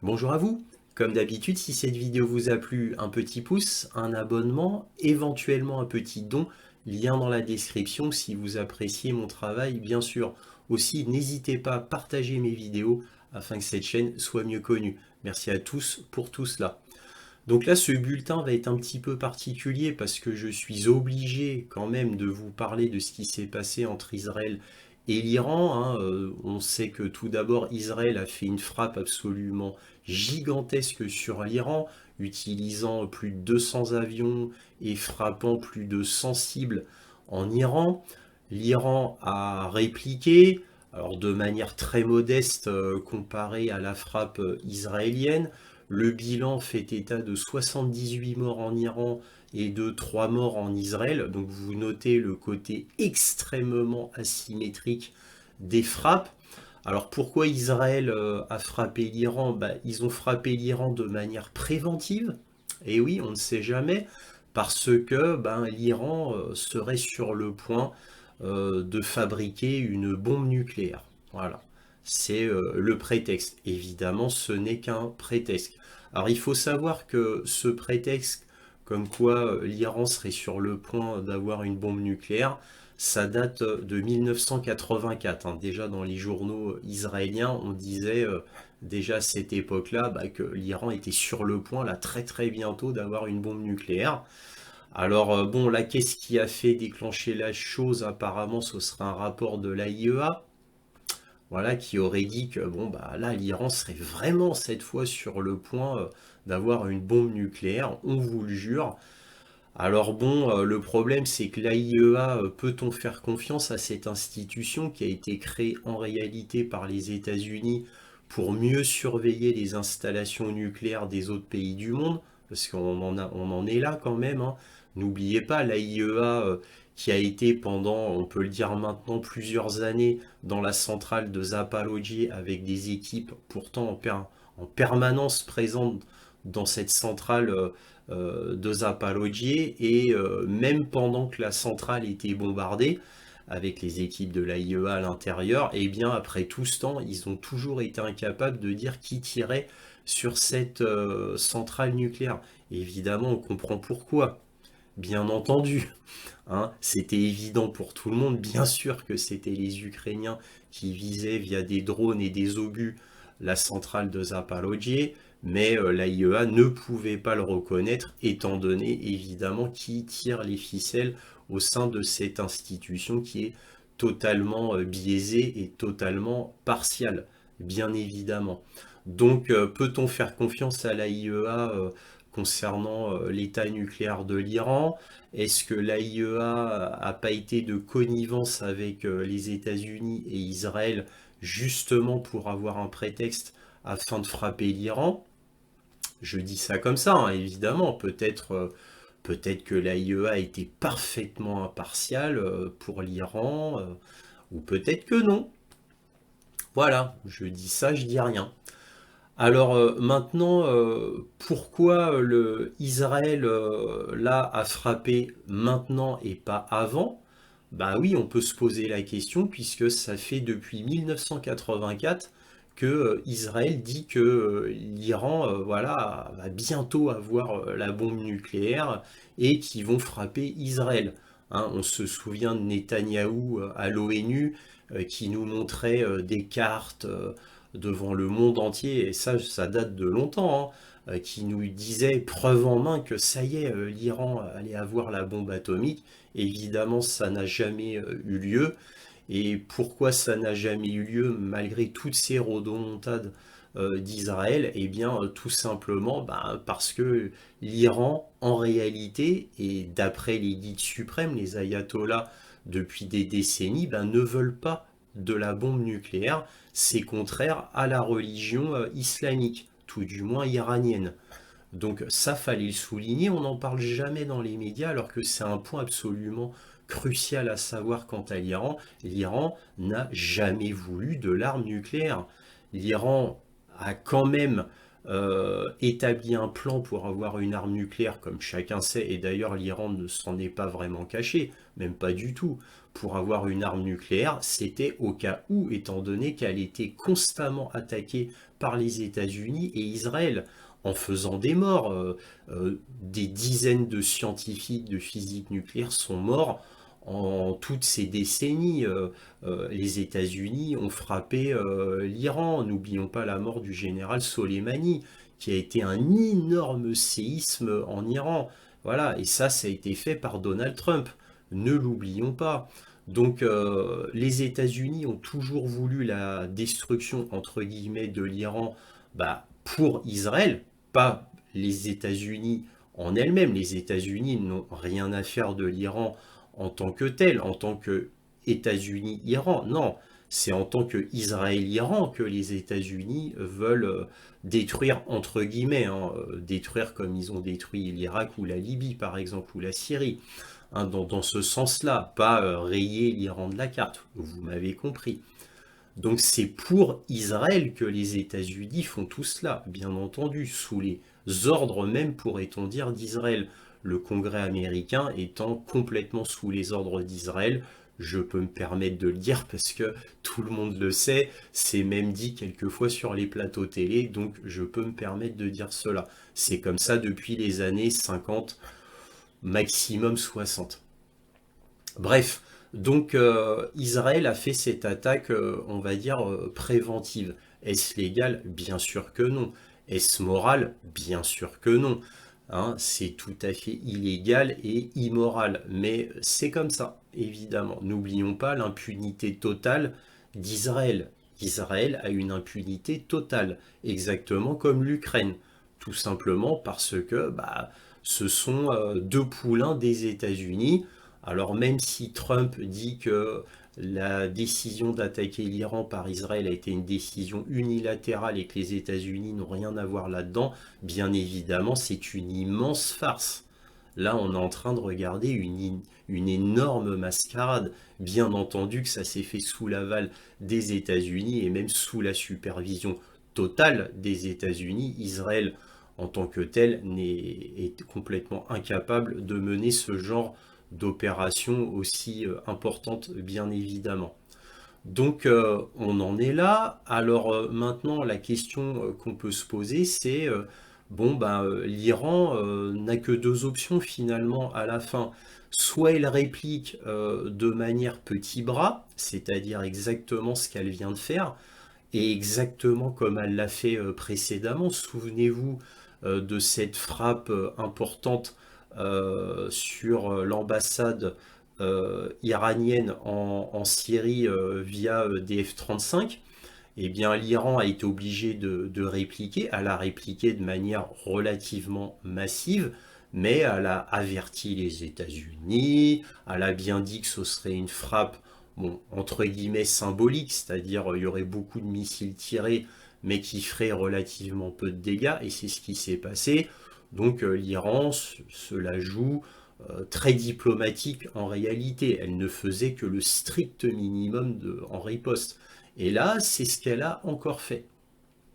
Bonjour à vous. Comme d'habitude, si cette vidéo vous a plu, un petit pouce, un abonnement, éventuellement un petit don, lien dans la description si vous appréciez mon travail, bien sûr. Aussi, n'hésitez pas à partager mes vidéos afin que cette chaîne soit mieux connue. Merci à tous pour tout cela. Donc là, ce bulletin va être un petit peu particulier parce que je suis obligé quand même de vous parler de ce qui s'est passé entre Israël et l'Iran, hein. On sait que tout d'abord, Israël a fait une frappe absolument gigantesque sur l'Iran, utilisant plus de 200 avions et frappant plus de 100 cibles en Iran. L'Iran a répliqué, alors de manière très modeste comparée à la frappe israélienne. Le bilan fait état de 78 morts en Iran et de 3 morts en Israël. Donc vous notez le côté extrêmement asymétrique des frappes. Alors pourquoi Israël a frappé l'Iran? Ils ont frappé l'Iran de manière préventive. Et oui, on ne sait jamais, parce que l'Iran serait sur le point de fabriquer une bombe nucléaire. Voilà, c'est le prétexte. Évidemment, ce n'est qu'un prétexte. Alors il faut savoir que ce prétexte, comme quoi l'Iran serait sur le point d'avoir une bombe nucléaire, ça date de 1984, hein. Déjà dans les journaux israéliens, on disait déjà à cette époque-là que l'Iran était sur le point, là très très bientôt, d'avoir une bombe nucléaire. Alors bon, là, qu'est-ce qui a fait déclencher la chose? Apparemment, ce serait un rapport de l'AIEA, voilà, qui aurait dit que bon, là, l'Iran serait vraiment cette fois sur le point d'avoir une bombe nucléaire, on vous le jure. Alors bon, le problème c'est que l'AIEA, peut-on faire confiance à cette institution qui a été créée en réalité par les États-Unis pour mieux surveiller les installations nucléaires des autres pays du monde? Parce on en est là quand même, hein. N'oubliez pas l'AIEA qui a été pendant, on peut le dire maintenant, plusieurs années dans la centrale de Zaporojye avec des équipes pourtant en permanence présentes dans cette centrale de Zaporojye, et même pendant que la centrale était bombardée avec les équipes de l'AIEA à l'intérieur, et bien après tout ce temps, ils ont toujours été incapables de dire qui tirait sur cette centrale nucléaire. Et évidemment, on comprend pourquoi. Bien entendu, hein, c'était évident pour tout le monde. Bien sûr que c'était les Ukrainiens qui visaient via des drones et des obus la centrale de Zaporojye, mais l'AIEA ne pouvait pas le reconnaître, étant donné évidemment qui tire les ficelles au sein de cette institution qui est totalement biaisée et totalement partiale, bien évidemment. Donc peut-on faire confiance à l'AIEA concernant l'état nucléaire de l'Iran? Est-ce que l'AIEA n'a pas été de connivence avec les États-Unis et Israël justement pour avoir un prétexte afin de frapper l'Iran? Je dis ça comme ça, hein, évidemment. Peut-être que l'AIEA était parfaitement impartiale pour l'Iran, ou peut-être que non. Voilà, je dis ça, je dis rien. Alors maintenant, pourquoi le Israël là a frappé maintenant et pas avant? Bah oui, on peut se poser la question puisque ça fait depuis 1984 que Israël dit que l'Iran voilà, va bientôt avoir la bombe nucléaire et qu'ils vont frapper Israël. Hein, on se souvient de Netanyahou à l'ONU qui nous montrait des cartes devant le monde entier, et ça date de longtemps, hein, qui nous disait preuve en main que ça y est, l'Iran allait avoir la bombe atomique. Évidemment, ça n'a jamais eu lieu. Et pourquoi ça n'a jamais eu lieu malgré toutes ces rodomontades d'Israël? Eh bien, tout simplement parce que l'Iran, en réalité, et d'après les guides suprêmes, les ayatollahs, depuis des décennies, ne veulent pas de la bombe nucléaire. C'est contraire à la religion islamique, tout du moins iranienne. Donc ça, fallait le souligner, on n'en parle jamais dans les médias alors que c'est un point absolument crucial à savoir quant à l'Iran. L'Iran n'a jamais voulu de l'arme nucléaire. L'Iran a quand même établit un plan pour avoir une arme nucléaire, comme chacun sait, et d'ailleurs l'Iran ne s'en est pas vraiment caché, même pas du tout, pour avoir une arme nucléaire, c'était au cas où, étant donné qu'elle était constamment attaquée par les États-Unis et Israël, en faisant des morts. Des dizaines de scientifiques de physique nucléaire sont morts en toutes ces décennies. Les États-Unis ont frappé l'Iran. N'oublions pas la mort du général Soleimani, qui a été un énorme séisme en Iran. Voilà, et ça a été fait par Donald Trump. Ne l'oublions pas. Donc les États-Unis ont toujours voulu la destruction, entre guillemets, de l'Iran, pour Israël, pas les États-Unis en elles-mêmes. Les États-Unis n'ont rien à faire de l'Iran en tant que tel, en tant que États-Unis-Iran. Non, c'est en tant que Israël-Iran que les États-Unis veulent détruire, entre guillemets, hein, détruire comme ils ont détruit l'Irak ou la Libye, par exemple, ou la Syrie. Hein, dans ce sens-là, pas rayer l'Iran de la carte, vous m'avez compris. Donc c'est pour Israël que les États-Unis font tout cela, bien entendu, sous les ordres même, pourrait-on dire, d'Israël. Le Congrès américain étant complètement sous les ordres d'Israël, je peux me permettre de le dire parce que tout le monde le sait, c'est même dit quelquefois sur les plateaux télé, donc je peux me permettre de dire cela. C'est comme ça depuis les années 50, maximum 60. Bref, donc Israël a fait cette attaque, on va dire, préventive. Est-ce légal? Bien sûr que non. Est-ce moral? Bien sûr que non. Hein, c'est tout à fait illégal et immoral. Mais c'est comme ça, évidemment. N'oublions pas l'impunité totale d'Israël. Israël a une impunité totale, exactement comme l'Ukraine. Tout simplement parce que ce sont deux poulains des États-Unis. Alors même si Trump dit que la décision d'attaquer l'Iran par Israël a été une décision unilatérale et que les États-Unis n'ont rien à voir là-dedans, bien évidemment c'est une immense farce. Là on est en train de regarder une énorme mascarade. Bien entendu que ça s'est fait sous l'aval des États-Unis et même sous la supervision totale des États-Unis. Israël en tant que tel est complètement incapable de mener ce genre d'opérations aussi importantes, bien évidemment. Donc on en est là. Alors maintenant la question qu'on peut se poser c'est l'Iran n'a que deux options finalement à la fin. Soit elle réplique de manière petit bras, c'est-à-dire exactement ce qu'elle vient de faire, et exactement comme elle l'a fait précédemment. Souvenez-vous de cette frappe importante sur l'ambassade iranienne en Syrie via des F-35. Eh bien, l'Iran a été obligé de répliquer. Elle a répliqué de manière relativement massive, mais elle a averti les États-Unis, elle a bien dit que ce serait une frappe, bon, entre guillemets, symbolique, c'est-à-dire il y aurait beaucoup de missiles tirés, mais qui ferait relativement peu de dégâts, et c'est ce qui s'est passé. Donc l'Iran se la joue très diplomatique en réalité. Elle ne faisait que le strict minimum en riposte. Et là, c'est ce qu'elle a encore fait.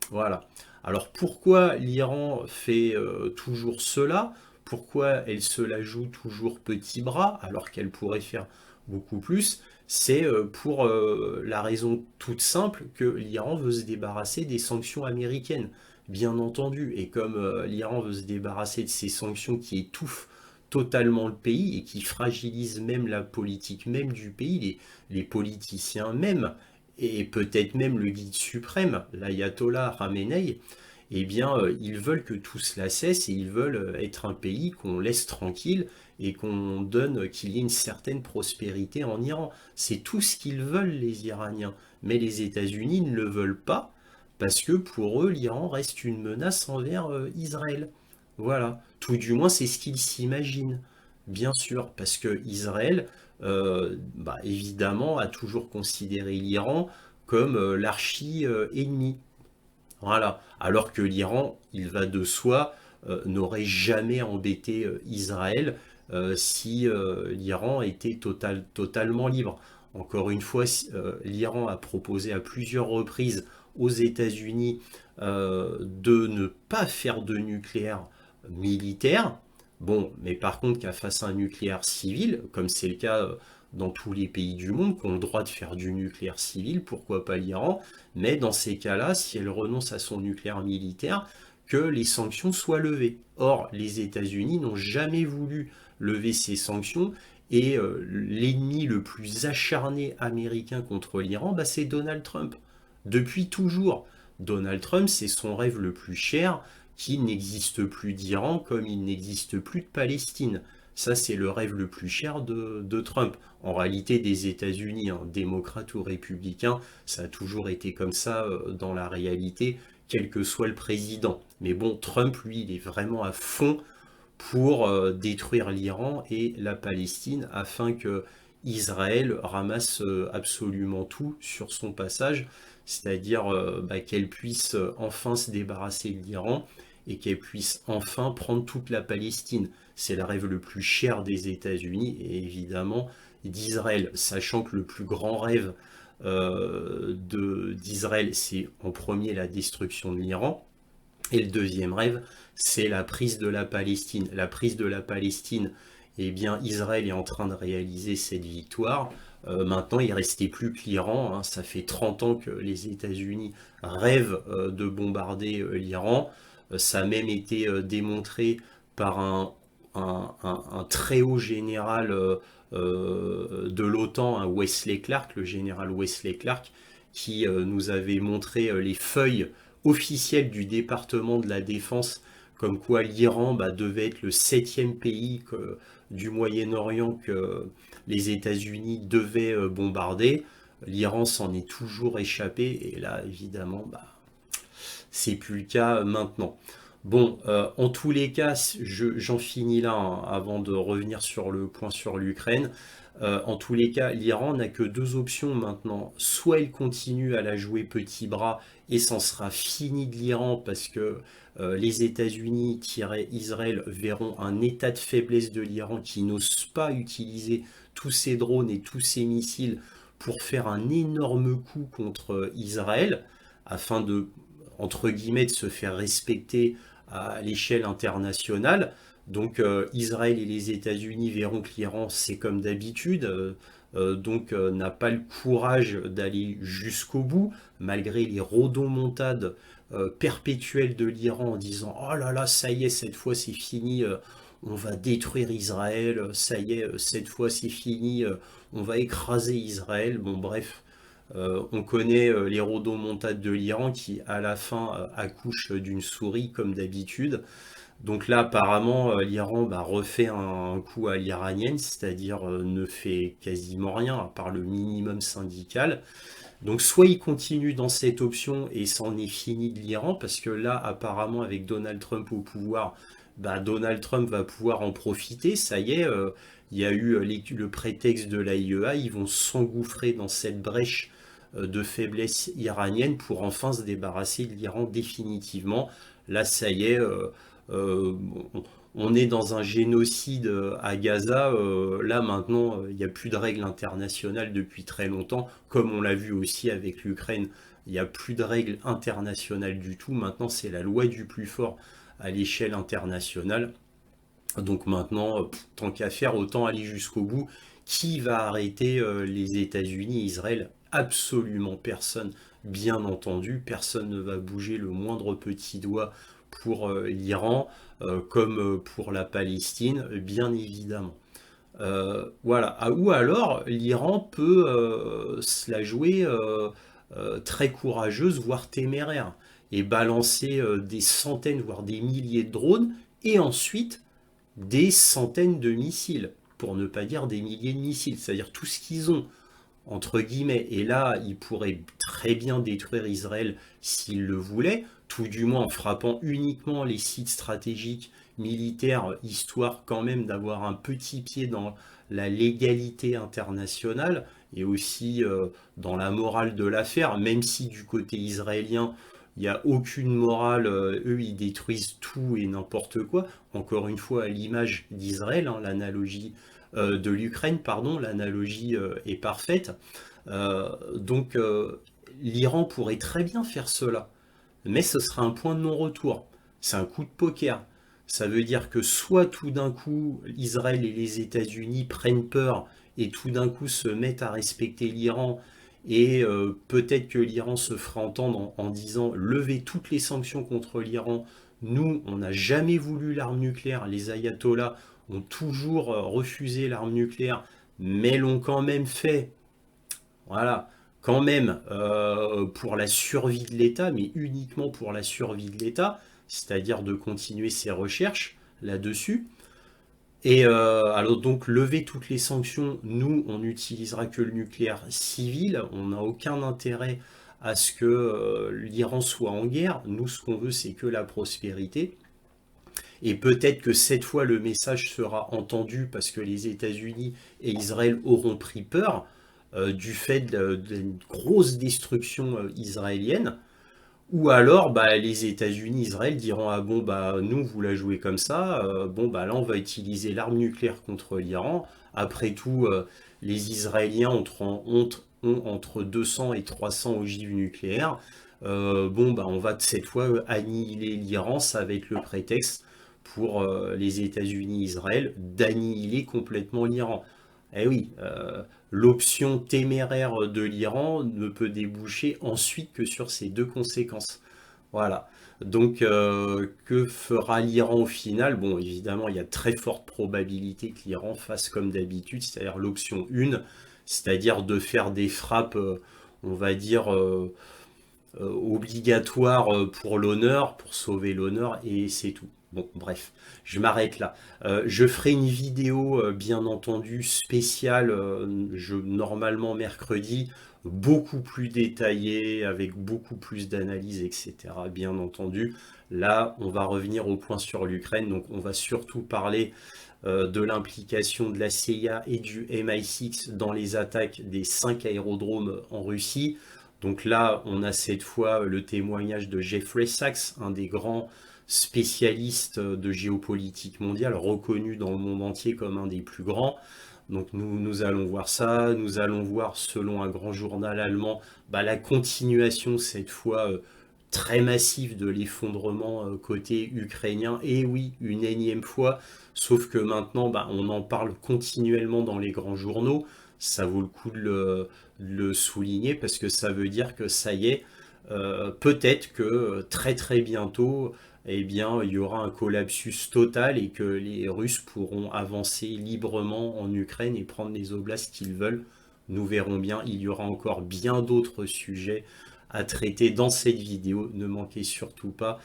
Voilà. Alors pourquoi l'Iran fait toujours cela? Pourquoi elle se la joue toujours petit bras alors qu'elle pourrait faire beaucoup plus? C'est pour la raison toute simple que l'Iran veut se débarrasser des sanctions américaines, bien entendu. Et comme l'Iran veut se débarrasser de ces sanctions qui étouffent totalement le pays et qui fragilisent même la politique même du pays, les politiciens même, et peut-être même le guide suprême, l'ayatollah Khamenei, eh bien, ils veulent que tout cela cesse et ils veulent être un pays qu'on laisse tranquille et qu'on donne, qu'il y ait une certaine prospérité en Iran. C'est tout ce qu'ils veulent, les Iraniens. Mais les États-Unis ne le veulent pas parce que pour eux, l'Iran reste une menace envers Israël. Voilà. Tout du moins, c'est ce qu'ils s'imaginent. Bien sûr, parce que Israël, évidemment, a toujours considéré l'Iran comme l'archi-ennemi. Voilà. Alors que l'Iran, il va de soi, n'aurait jamais embêté Israël si l'Iran était totalement libre. Encore une fois, l'Iran a proposé à plusieurs reprises aux États-Unis de ne pas faire de nucléaire militaire. Bon, mais par contre, qu'elle fasse un nucléaire civil, comme c'est le cas dans tous les pays du monde, qui ont le droit de faire du nucléaire civil, pourquoi pas l'Iran, mais dans ces cas-là, si elle renonce à son nucléaire militaire, que les sanctions soient levées. Or, les États-Unis n'ont jamais voulu lever ces sanctions, et l'ennemi le plus acharné américain contre l'Iran, bah, c'est Donald Trump. Depuis toujours. Donald Trump, c'est son rêve le plus cher, qu'il n'existe plus d'Iran comme il n'existe plus de Palestine. Ça, c'est le rêve le plus cher de Trump. En réalité, des États-Unis, hein, démocrates ou républicains, ça a toujours été comme ça dans la réalité, quel que soit le président. Mais bon, Trump, lui, il est vraiment à fond pour détruire l'Iran et la Palestine afin que Israël ramasse absolument tout sur son passage, c'est-à-dire bah, qu'elle puisse enfin se débarrasser de l'Iran et qu'elle puisse enfin prendre toute la Palestine. C'est le rêve le plus cher des États-Unis et évidemment d'Israël, sachant que le plus grand rêve d'Israël, c'est en premier la destruction de l'Iran. Et le deuxième rêve, c'est la prise de la Palestine. La prise de la Palestine, eh bien, Israël est en train de réaliser cette victoire. Maintenant, il ne restait plus que l'Iran, hein. Ça fait 30 ans que les États-Unis rêvent de bombarder l'Iran. Ça a même été démontré par un très haut général de l'OTAN, hein, Wesley Clark, le général Wesley Clark, qui nous avait montré les feuilles officielle du département de la Défense, comme quoi l'Iran devait être le 7e pays du Moyen-Orient que les États-Unis devaient bombarder. L'Iran s'en est toujours échappé, et là, évidemment, c'est plus le cas maintenant. Bon, en tous les cas, j'en finis là hein, avant de revenir sur le point sur l'Ukraine. En tous les cas, l'Iran n'a que deux options maintenant. Soit il continue à la jouer petit bras et c'en sera fini de l'Iran parce que les États-Unis-Israël verront un état de faiblesse de l'Iran qui n'ose pas utiliser tous ses drones et tous ses missiles pour faire un énorme coup contre Israël afin de, entre guillemets, de se faire respecter à l'échelle internationale. Donc Israël et les États-Unis verront que l'Iran, c'est comme d'habitude, n'a pas le courage d'aller jusqu'au bout, malgré les rodomontades perpétuelles de l'Iran en disant « Oh là là, ça y est, cette fois c'est fini, on va détruire Israël, ça y est, cette fois c'est fini, on va écraser Israël ». Bon bref, on connaît les rodomontades de l'Iran qui, à la fin, accouchent d'une souris comme d'habitude. Donc là, apparemment, l'Iran refait un coup à l'iranienne, c'est-à-dire ne fait quasiment rien, à part le minimum syndical. Donc soit il continue dans cette option et c'en est fini de l'Iran, parce que là, apparemment, avec Donald Trump au pouvoir, Donald Trump va pouvoir en profiter. Ça y est, il y a eu le prétexte de l'AIEA, ils vont s'engouffrer dans cette brèche de faiblesse iranienne pour enfin se débarrasser de l'Iran définitivement. Là, ça y est, euh, on est dans un génocide à Gaza. Là, maintenant, il n'y a plus de règles internationales depuis très longtemps, comme on l'a vu aussi avec l'Ukraine. Il n'y a plus de règles internationales du tout. Maintenant, c'est la loi du plus fort à l'échelle internationale. Donc maintenant, tant qu'à faire, autant aller jusqu'au bout. Qui va arrêter les États-Unis et Israël? Absolument personne, bien entendu. Personne ne va bouger le moindre petit doigt pour l'Iran, comme pour la Palestine, bien évidemment. Voilà. Ou alors, l'Iran peut se la jouer très courageuse, voire téméraire, et balancer des centaines, voire des milliers de drones, et ensuite des centaines de missiles, pour ne pas dire des milliers de missiles, c'est-à-dire tout ce qu'ils ont, entre guillemets. Et là, ils pourraient très bien détruire Israël s'ils le voulaient, tout du moins en frappant uniquement les sites stratégiques militaires, histoire quand même d'avoir un petit pied dans la légalité internationale et aussi dans la morale de l'affaire, même si du côté israélien, il n'y a aucune morale, eux ils détruisent tout et n'importe quoi, encore une fois à l'image d'Israël, hein, l'analogie de l'Ukraine, pardon, l'analogie est parfaite. Donc l'Iran pourrait très bien faire cela, mais ce sera un point de non-retour. C'est un coup de poker. Ça veut dire que soit tout d'un coup, Israël et les États-Unis prennent peur et tout d'un coup se mettent à respecter l'Iran, et peut-être que l'Iran se fera entendre en disant levez toutes les sanctions contre l'Iran. Nous, on n'a jamais voulu l'arme nucléaire. Les ayatollahs ont toujours refusé l'arme nucléaire, mais l'ont quand même fait. Voilà, quand même pour la survie de l'État, mais uniquement pour la survie de l'État, c'est-à-dire de continuer ses recherches là-dessus. Et alors donc lever toutes les sanctions, nous on n'utilisera que le nucléaire civil, on n'a aucun intérêt à ce que l'Iran soit en guerre, nous ce qu'on veut c'est que la prospérité. Et peut-être que cette fois le message sera entendu parce que les États-Unis et Israël auront pris peur du fait d'une grosse destruction israélienne. Ou alors, bah, les États-Unis, Israël diront ah bon bah nous vous la jouez comme ça, bon bah là on va utiliser l'arme nucléaire contre l'Iran. Après tout, les Israéliens ont entre 200 et 300 ogives nucléaires. Bon bah on va cette fois annihiler l'Iran, ça va être le prétexte pour les États-Unis, Israël d'annihiler complètement l'Iran. Eh oui, l'option téméraire de l'Iran ne peut déboucher ensuite que sur ces deux conséquences. Voilà. Donc, que fera l'Iran au final? Bon, évidemment, il y a très forte probabilité que l'Iran fasse comme d'habitude, c'est-à-dire l'option 1, c'est-à-dire de faire des frappes, on va dire, obligatoires pour l'honneur, pour sauver l'honneur, et c'est tout. Bon, bref, je m'arrête là. Je ferai une vidéo, bien entendu, spéciale, normalement mercredi, beaucoup plus détaillée, avec beaucoup plus d'analyse, etc. Bien entendu. Là, on va revenir au point sur l'Ukraine, donc on va surtout parler de l'implication de la CIA et du MI6 dans les attaques des 5 aérodromes en Russie. Donc là, on a cette fois le témoignage de Jeffrey Sachs, un des grands spécialiste de géopolitique mondiale, reconnu dans le monde entier comme un des plus grands. Donc nous allons voir ça, nous allons voir selon un grand journal allemand bah, la continuation cette fois très massive de l'effondrement côté ukrainien, et oui, une énième fois, sauf que maintenant bah, on en parle continuellement dans les grands journaux, ça vaut le coup de le souligner parce que ça veut dire que ça y est, peut-être que très très bientôt eh bien, il y aura un collapsus total et que les Russes pourront avancer librement en Ukraine et prendre les oblasts qu'ils veulent. Nous verrons bien, il y aura encore bien d'autres sujets à traiter dans cette vidéo. Ne manquez surtout pas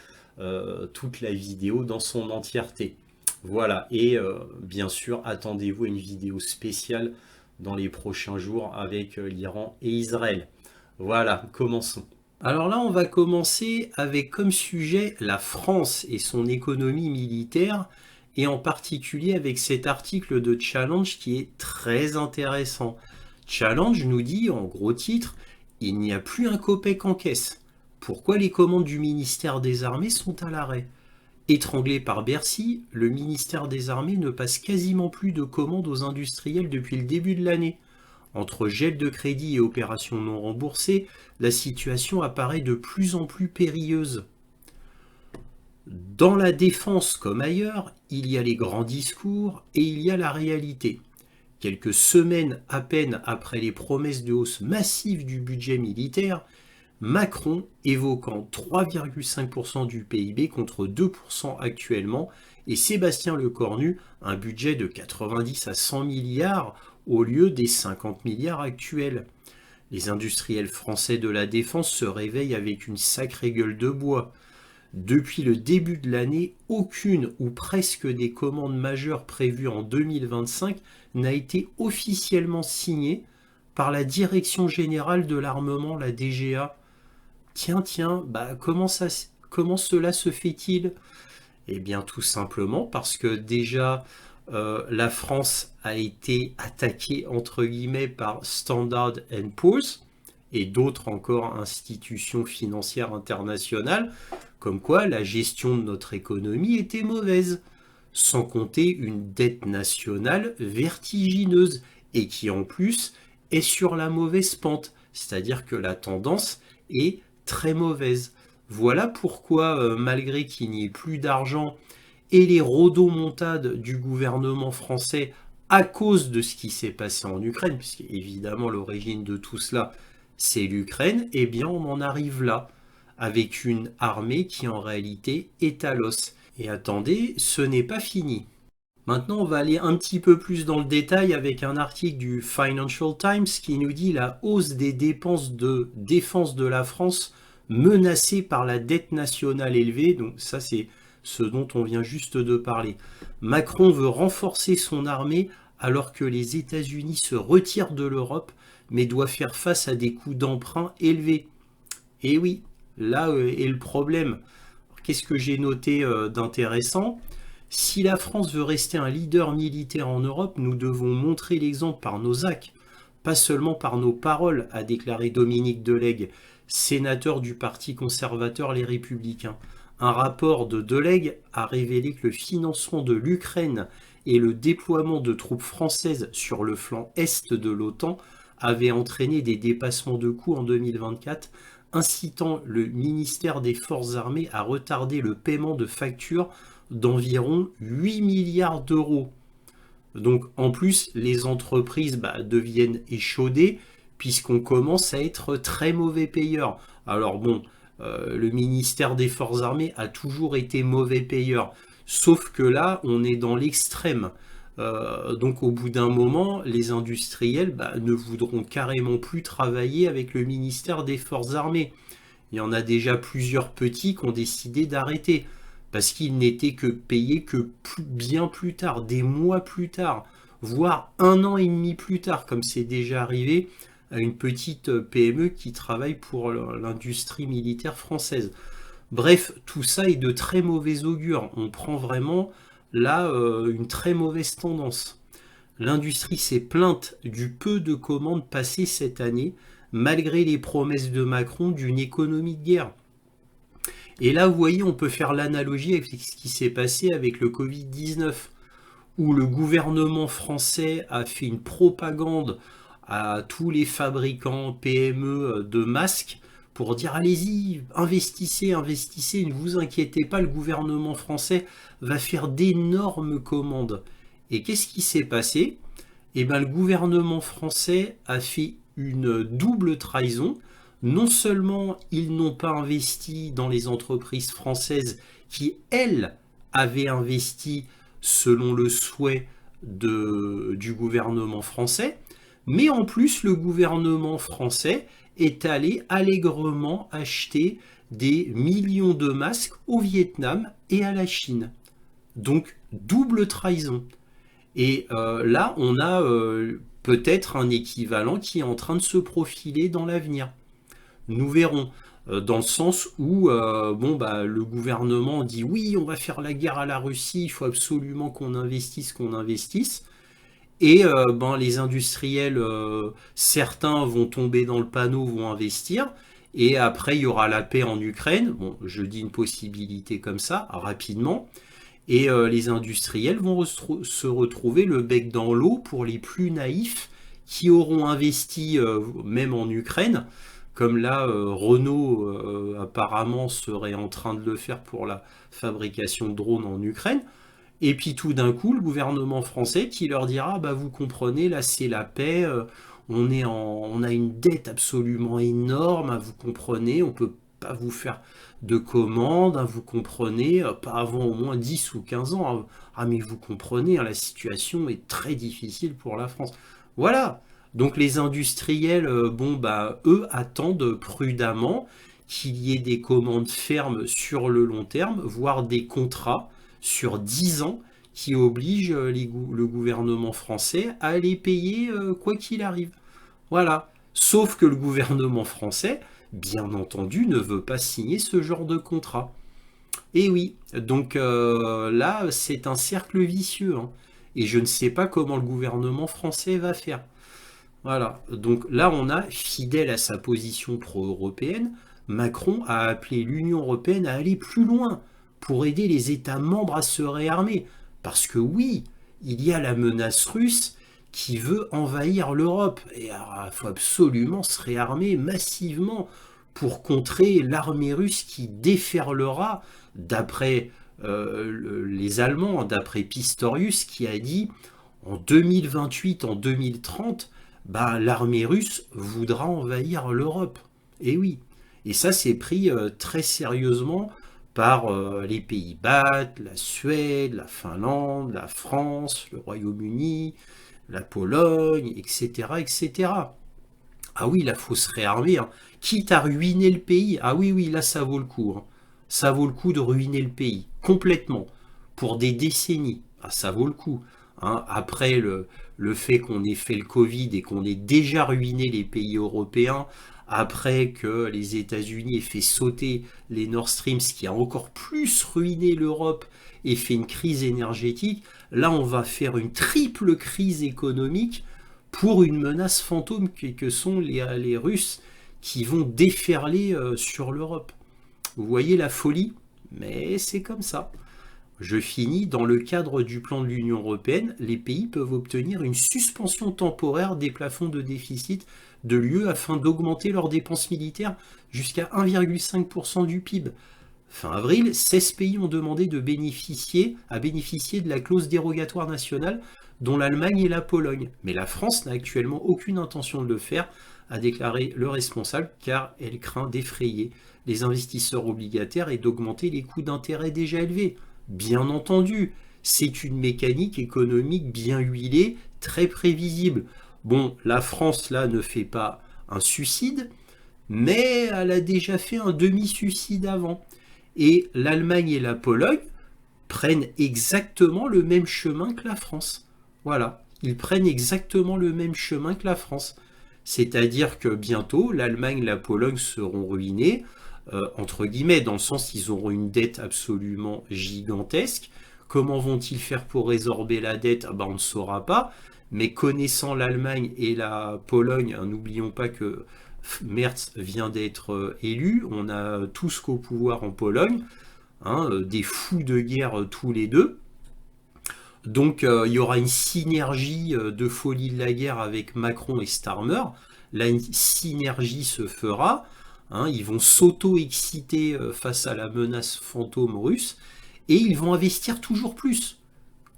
toute la vidéo dans son entièreté. Voilà, et bien sûr, attendez-vous à une vidéo spéciale dans les prochains jours avec l'Iran et Israël. Voilà, commençons. Alors là, on va commencer avec comme sujet la France et son économie militaire, et en particulier avec cet article de Challenge qui est très intéressant. Challenge nous dit, en gros titre, il n'y a plus un copec en caisse. Pourquoi les commandes du ministère des Armées sont à l'arrêt? Étranglé par Bercy, le ministère des Armées ne passe quasiment plus de commandes aux industriels depuis le début de l'année. Entre gel de crédit et opérations non remboursées, la situation apparaît de plus en plus périlleuse. Dans la défense comme ailleurs, il y a les grands discours et il y a la réalité. Quelques semaines à peine après les promesses de hausse massive du budget militaire, Macron évoquant 3,5% du PIB contre 2% actuellement, et Sébastien Lecornu un budget de 90 à 100 milliards au lieu des 50 milliards actuels. Les industriels français de la défense se réveillent avec une sacrée gueule de bois. Depuis le début de l'année, aucune ou presque des commandes majeures prévues en 2025 n'a été officiellement signée par la Direction Générale de l'Armement, la DGA. Tiens, bah comment cela se fait-il? Eh bien tout simplement parce que déjà la France a été attaquée entre guillemets par Standard & Poor's et d'autres encore institutions financières internationales, comme quoi la gestion de notre économie était mauvaise, sans compter une dette nationale vertigineuse et qui en plus est sur la mauvaise pente, C'est-à-dire que la tendance est très mauvaise. Voilà pourquoi, malgré qu'il n'y ait plus d'argent et les rodomontades du gouvernement français à cause de ce qui s'est passé en Ukraine, puisque évidemment l'origine de tout cela, c'est l'Ukraine, eh bien on en arrive là, avec une armée qui en réalité est à l'os. Et attendez, ce n'est pas fini. Maintenant, on va aller un petit peu plus dans le détail avec un article du Financial Times qui nous dit la hausse des dépenses de défense de la France menacée par la dette nationale élevée. Donc ça, c'est ce dont on vient juste de parler. Macron veut renforcer son armée alors que les États-Unis se retirent de l'Europe, mais doit faire face à des coûts d'emprunt élevés. Et oui, là est le problème. Qu'est-ce que j'ai noté d'intéressant ? Si la France veut rester un leader militaire en Europe, nous devons montrer l'exemple par nos actes, pas seulement par nos paroles, a déclaré Dominique Delègue, sénateur du Parti conservateur Les Républicains. Un rapport de Delègue a révélé que le financement de l'Ukraine et le déploiement de troupes françaises sur le flanc est de l'OTAN avaient entraîné des dépassements de coûts en 2024, incitant le ministère des Forces armées à retarder le paiement de factures d'environ 8 milliards d'euros. Donc en plus, les entreprises deviennent échaudées puisqu'on commence à être très mauvais payeur. Alors bon, le ministère des Forces armées a toujours été mauvais payeur. Sauf que là, on est dans l'extrême. Donc au bout d'un moment, les industriels ne voudront carrément plus travailler avec le ministère des Forces armées. Il y en a déjà plusieurs petits qui ont décidé d'arrêter. Parce qu'ils n'étaient que payés que bien plus tard, des mois plus tard, voire 1 an et demi plus tard, comme c'est déjà arrivé à une petite PME qui travaille pour l'industrie militaire française. Bref, tout ça est de très mauvais augure. On prend vraiment là une très mauvaise tendance. L'industrie s'est plainte du peu de commandes passées cette année, malgré les promesses de Macron d'une économie de guerre. Et là, vous voyez, on peut faire l'analogie avec ce qui s'est passé avec le Covid-19, où le gouvernement français a fait une propagande à tous les fabricants PME de masques pour dire allez-y, investissez, investissez, ne vous inquiétez pas, le gouvernement français va faire d'énormes commandes. Et qu'est-ce qui s'est passé ? Eh bien, le gouvernement français a fait une double trahison. Non seulement ils n'ont pas investi dans les entreprises françaises qui, elles, avaient investi selon le souhait du gouvernement français, mais en plus le gouvernement français est allé allègrement acheter des millions de masques au Vietnam et à la Chine. Donc double trahison. Et là, on a peut-être un équivalent qui est en train de se profiler dans l'avenir. Nous verrons, dans le sens où le gouvernement dit oui, on va faire la guerre à la Russie, il faut absolument qu'on investisse. Et les industriels, certains vont tomber dans le panneau, vont investir. Et après, il y aura la paix en Ukraine. Bon, je dis une possibilité comme ça, rapidement. Et les industriels vont se retrouver le bec dans l'eau pour les plus naïfs qui auront investi même en Ukraine. Comme là, Renault apparemment serait en train de le faire pour la fabrication de drones en Ukraine. Et puis tout d'un coup, le gouvernement français qui leur dira vous comprenez, là c'est la paix, on a une dette absolument énorme, vous comprenez, on ne peut pas vous faire de commandes, vous comprenez, pas avant au moins 10 ou 15 ans. Mais vous comprenez, la situation est très difficile pour la France. Voilà. Donc les industriels, eux attendent prudemment qu'il y ait des commandes fermes sur le long terme, voire des contrats sur 10 ans qui obligent le gouvernement français à les payer quoi qu'il arrive. Voilà. Sauf que le gouvernement français, bien entendu, ne veut pas signer ce genre de contrat. Et oui, donc là, c'est un cercle vicieux. Et je ne sais pas comment le gouvernement français va faire. Voilà, donc là on a, fidèle à sa position pro-européenne, Macron a appelé l'Union européenne à aller plus loin pour aider les États membres à se réarmer. Parce que oui, il y a la menace russe qui veut envahir l'Europe. Et il faut absolument se réarmer massivement pour contrer l'armée russe qui déferlera, d'après les Allemands, d'après Pistorius, qui a dit en 2028, en 2030, bah, l'armée russe voudra envahir l'Europe. Et oui. Et ça, c'est pris très sérieusement par les Pays-Bas, la Suède, la Finlande, la France, le Royaume-Uni, la Pologne, etc., etc. Ah oui, là, faut se réarmer, hein. Quitte à ruiner le pays. Ah oui, oui, là, ça vaut le coup, hein. Ça vaut le coup de ruiner le pays, complètement, pour des décennies. Ah, ça vaut le coup, hein. Après le fait qu'on ait fait le Covid et qu'on ait déjà ruiné les pays européens, après que les États-Unis aient fait sauter les Nord Stream, ce qui a encore plus ruiné l'Europe et fait une crise énergétique, là, on va faire une triple crise économique pour une menace fantôme que sont les Russes qui vont déferler sur l'Europe. Vous voyez la folie? Mais c'est comme ça. Je finis, dans le cadre du plan de l'Union européenne, les pays peuvent obtenir une suspension temporaire des plafonds de déficit de l'UE afin d'augmenter leurs dépenses militaires jusqu'à 1,5% du PIB. Fin avril, 16 pays ont demandé de bénéficier de la clause dérogatoire nationale, dont l'Allemagne et la Pologne. Mais la France n'a actuellement aucune intention de le faire, a déclaré le responsable, car elle craint d'effrayer les investisseurs obligataires et d'augmenter les coûts d'intérêt déjà élevés. Bien entendu, c'est une mécanique économique bien huilée, très prévisible. Bon, la France, là, ne fait pas un suicide, mais elle a déjà fait un demi-suicide avant. Et l'Allemagne et la Pologne prennent exactement le même chemin que la France. Voilà, ils prennent exactement le même chemin que la France. C'est-à-dire que bientôt, l'Allemagne et la Pologne seront ruinés, entre guillemets, dans le sens qu'ils auront une dette absolument gigantesque. Comment vont-ils faire pour résorber la dette? Ben, on ne saura pas. Mais connaissant l'Allemagne et la Pologne, n'oublions pas que Merz vient d'être élu. On a tous qu'au pouvoir en Pologne, hein, des fous de guerre tous les deux. Donc il y aura une synergie de folie de la guerre avec Macron et Starmer. Là, une synergie se fera. Hein, ils vont s'auto-exciter face à la menace fantôme russe et ils vont investir toujours plus,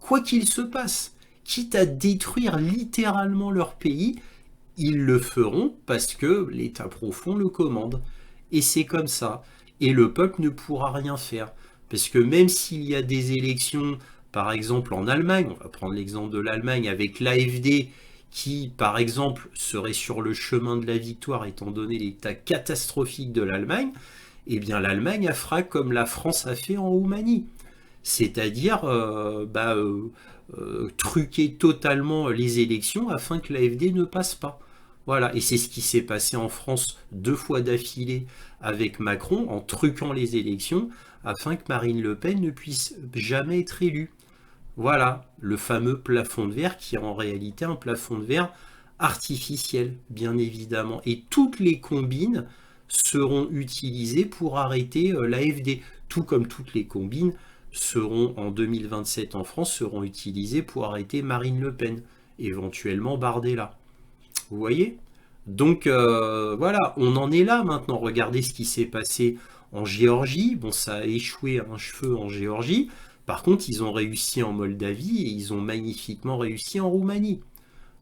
quoi qu'il se passe. Quitte à détruire littéralement leur pays, ils le feront parce que l'État profond le commande. Et c'est comme ça. Et le peuple ne pourra rien faire. Parce que même s'il y a des élections, par exemple en Allemagne, on va prendre l'exemple de l'Allemagne avec l'AfD qui, par exemple, serait sur le chemin de la victoire étant donné l'état catastrophique de l'Allemagne, eh bien l'Allemagne fera comme la France a fait en Roumanie. C'est-à-dire truquer totalement les élections afin que l'AfD ne passe pas. Voilà, et c'est ce qui s'est passé en France 2 fois d'affilée avec Macron, en truquant les élections, afin que Marine Le Pen ne puisse jamais être élue. Voilà, le fameux plafond de verre qui est en réalité un plafond de verre artificiel, bien évidemment. Et toutes les combines seront utilisées pour arrêter l'AfD, tout comme toutes les combines seront en 2027 en France, seront utilisées pour arrêter Marine Le Pen, éventuellement Bardella. Vous voyez? Donc voilà, on en est là maintenant. Regardez ce qui s'est passé en Géorgie. Bon, ça a échoué à un cheveu en Géorgie. Par contre, ils ont réussi en Moldavie et ils ont magnifiquement réussi en Roumanie.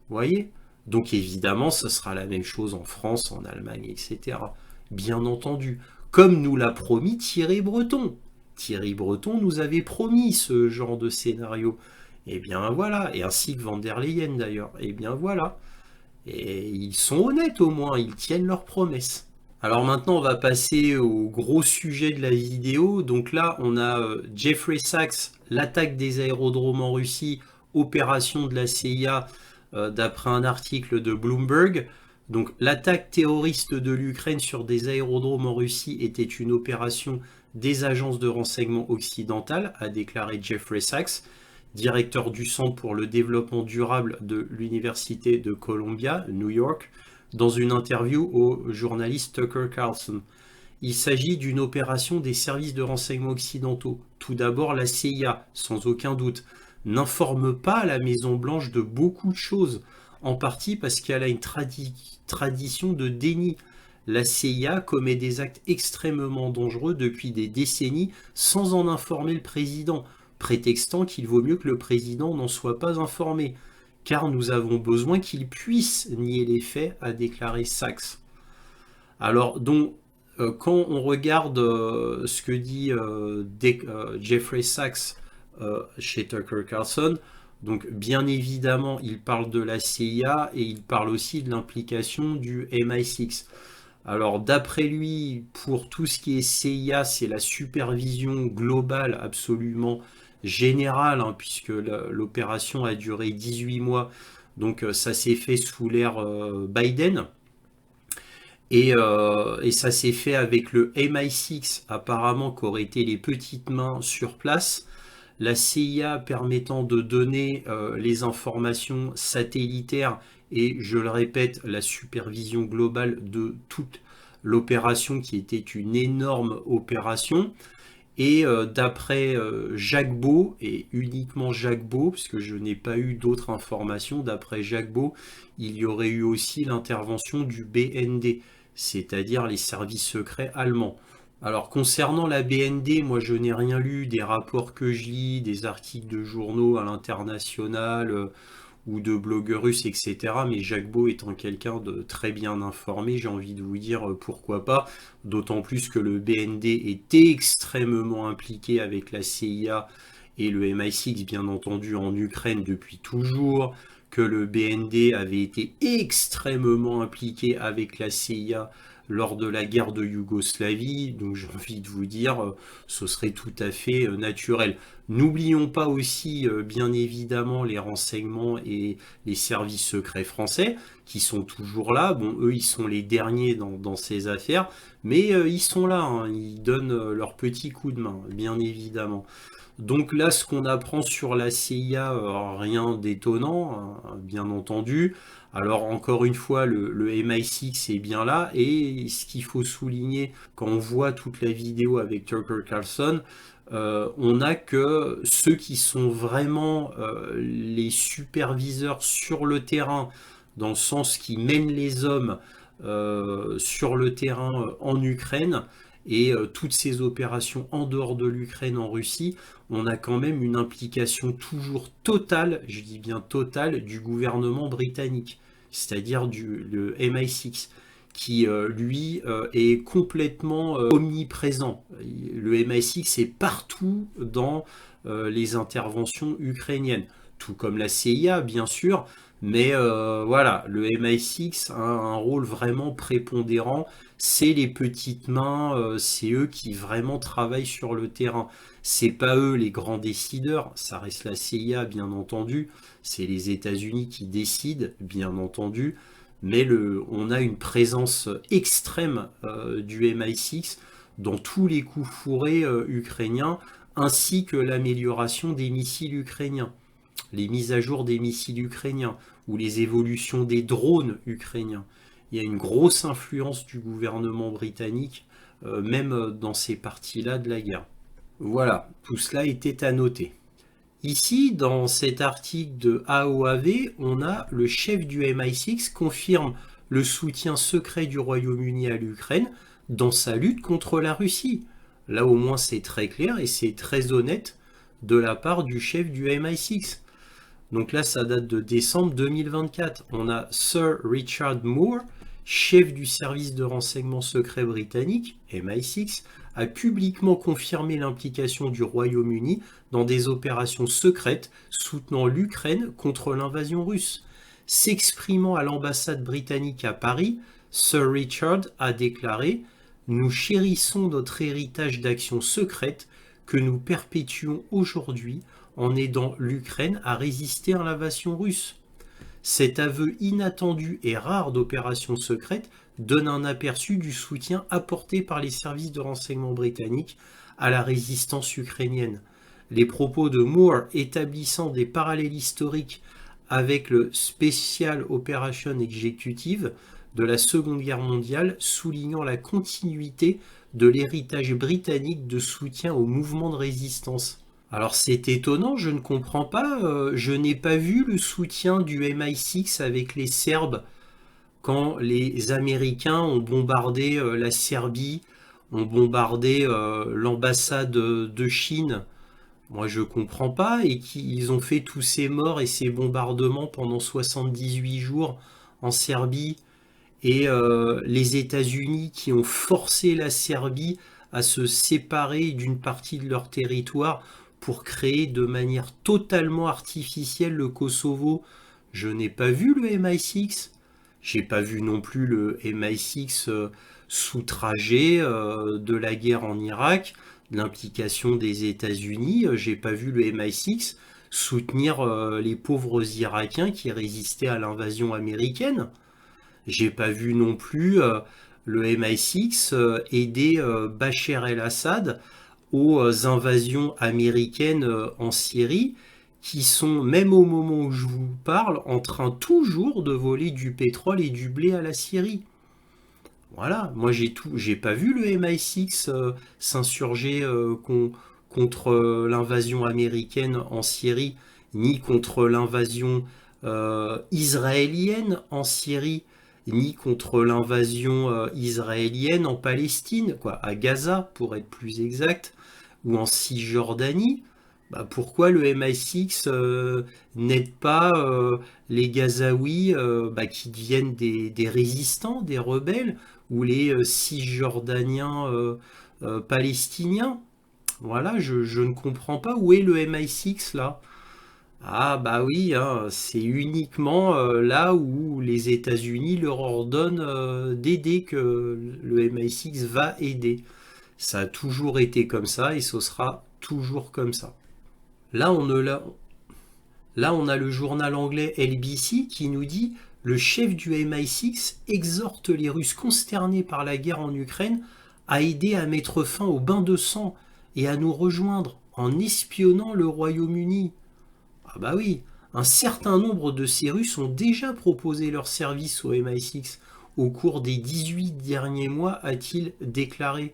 Vous voyez? Donc évidemment, ce sera la même chose en France, en Allemagne, etc. Bien entendu. Comme nous l'a promis Thierry Breton. Thierry Breton nous avait promis ce genre de scénario. Et bien voilà. Et ainsi que Van der Leyen d'ailleurs. Et bien voilà. Et ils sont honnêtes au moins, ils tiennent leurs promesses. Alors maintenant, on va passer au gros sujet de la vidéo. Donc là, on a Jeffrey Sachs, l'attaque des aérodromes en Russie, opération de la CIA, d'après un article de Bloomberg. Donc l'attaque terroriste de l'Ukraine sur des aérodromes en Russie était une opération des agences de renseignement occidentales, a déclaré Jeffrey Sachs, directeur du Centre pour le développement durable de l'Université de Columbia, New York, dans une interview au journaliste Tucker Carlson. Il s'agit d'une opération des services de renseignement occidentaux. Tout d'abord la CIA, sans aucun doute, n'informe pas la Maison-Blanche de beaucoup de choses, en partie parce qu'elle a une tradition de déni. La CIA commet des actes extrêmement dangereux depuis des décennies sans en informer le président, prétextant qu'il vaut mieux que le président n'en soit pas informé, car nous avons besoin qu'il puisse nier les faits, a déclaré Sachs. Alors, donc, quand on regarde ce que dit Jeffrey Sachs chez Tucker Carlson, donc bien évidemment, il parle de la CIA et il parle aussi de l'implication du MI6. Alors, d'après lui, pour tout ce qui est CIA, c'est la supervision globale absolument générale, hein, puisque l'opération a duré 18 mois, donc ça s'est fait sous l'ère Biden. Et ça s'est fait avec le MI6, apparemment, qui aurait été les petites mains sur place. La CIA permettant de donner les informations satellitaires et, je le répète, la supervision globale de toute l'opération qui était une énorme opération. Et d'après Jacques Beau, et uniquement Jacques Beau, parce que je n'ai pas eu d'autres informations, d'après Jacques Beau, il y aurait eu aussi l'intervention du BND, c'est-à-dire les services secrets allemands. Alors concernant la BND, moi je n'ai rien lu, des rapports que je lis, des articles de journaux à l'international ou de blogueurs russes, etc. Mais Jacques Beau étant quelqu'un de très bien informé, j'ai envie de vous dire pourquoi pas, d'autant plus que le BND est extrêmement impliqué avec la CIA et le MI6 bien entendu en Ukraine depuis toujours, que le BND avait été extrêmement impliqué avec la CIA lors de la guerre de Yougoslavie, donc j'ai envie de vous dire, ce serait tout à fait naturel. N'oublions pas aussi, bien évidemment, les renseignements et les services secrets français, qui sont toujours là. Bon, eux, ils sont les derniers dans ces affaires, mais ils sont là, hein, ils donnent leur petit coup de main, bien évidemment. Donc là, ce qu'on apprend sur la CIA, rien d'étonnant, hein, bien entendu. Alors encore une fois, le MI6 est bien là, et ce qu'il faut souligner quand on voit toute la vidéo avec Tucker Carlson, on a que ceux qui sont vraiment les superviseurs sur le terrain, dans le sens qui mènent les hommes sur le terrain en Ukraine, et toutes ces opérations en dehors de l'Ukraine, en Russie, on a quand même une implication toujours totale, je dis bien totale, du gouvernement britannique, c'est-à-dire le MI6, qui lui est complètement omniprésent. Le MI6 est partout dans les interventions ukrainiennes, tout comme la CIA bien sûr, mais voilà, le MI6 a un rôle vraiment prépondérant, c'est les petites mains, c'est eux qui vraiment travaillent sur le terrain. C'est pas eux les grands décideurs, ça reste la CIA bien entendu, c'est les États-Unis qui décident bien entendu, mais on a une présence extrême du MI6 dans tous les coups fourrés ukrainiens, ainsi que l'amélioration des missiles ukrainiens, les mises à jour des missiles ukrainiens ou les évolutions des drones ukrainiens. Il y a une grosse influence du gouvernement britannique, même dans ces parties-là de la guerre. Voilà, tout cela était à noter. Ici, dans cet article de AOAV, on a le chef du MI6 confirme le soutien secret du Royaume-Uni à l'Ukraine dans sa lutte contre la Russie. Là au moins c'est très clair et c'est très honnête de la part du chef du MI6. Donc là ça date de décembre 2024. On a Sir Richard Moore, chef du service de renseignement secret britannique, MI6, a publiquement confirmé l'implication du Royaume-Uni dans des opérations secrètes soutenant l'Ukraine contre l'invasion russe. S'exprimant à l'ambassade britannique à Paris, Sir Richard a déclaré « Nous chérissons notre héritage d'actions secrètes que nous perpétuons aujourd'hui en aidant l'Ukraine à résister à l'invasion russe. » Cet aveu inattendu et rare d'opérations secrètes donne un aperçu du soutien apporté par les services de renseignement britanniques à la résistance ukrainienne. Les propos de Moore établissant des parallèles historiques avec le Special Operation Executive de la Seconde Guerre mondiale, soulignant la continuité de l'héritage britannique de soutien au mouvement de résistance. Alors c'est étonnant, je ne comprends pas. Je n'ai pas vu le soutien du MI6 avec les Serbes quand les Américains ont bombardé la Serbie, ont bombardé l'ambassade de Chine. Moi je comprends pas et qu'ils ont fait tous ces morts et ces bombardements pendant 78 jours en Serbie et les États-Unis qui ont forcé la Serbie à se séparer d'une partie de leur territoire pour créer de manière totalement artificielle le Kosovo. Je n'ai pas vu le MI6. J'ai pas vu non plus le MI6 s'outrager de la guerre en Irak, de l'implication des États-Unis. J'ai pas vu le MI6 soutenir les pauvres Irakiens qui résistaient à l'invasion américaine. J'ai pas vu non plus le MI6 aider Bachar el-Assad aux invasions américaines en Syrie, qui sont, même au moment où je vous parle, en train toujours de voler du pétrole et du blé à la Syrie. Voilà, moi j'ai pas vu le MI6 s'insurger contre l'invasion américaine en Syrie, ni contre l'invasion israélienne en Syrie, ni contre l'invasion israélienne en Palestine, quoi, à Gaza pour être plus exact, ou en Cisjordanie. Bah, pourquoi le MI6 n'aide pas les Gazaouis bah, qui deviennent des résistants, des rebelles, ou les Cisjordaniens palestiniens? Voilà, je ne comprends pas où est le MI6 là. Ah bah oui, hein, c'est uniquement là où les États-Unis leur ordonnent d'aider que le MI6 va aider. Ça a toujours été comme ça et ce sera toujours comme ça. Là, là, on a le journal anglais LBC qui nous dit: le chef du MI6 exhorte les Russes consternés par la guerre en Ukraine à aider à mettre fin au bain de sang et à nous rejoindre en espionnant le Royaume-Uni. Ah bah oui, un certain nombre de ces Russes ont déjà proposé leur service au MI6 au cours des 18 derniers mois, a-t-il déclaré.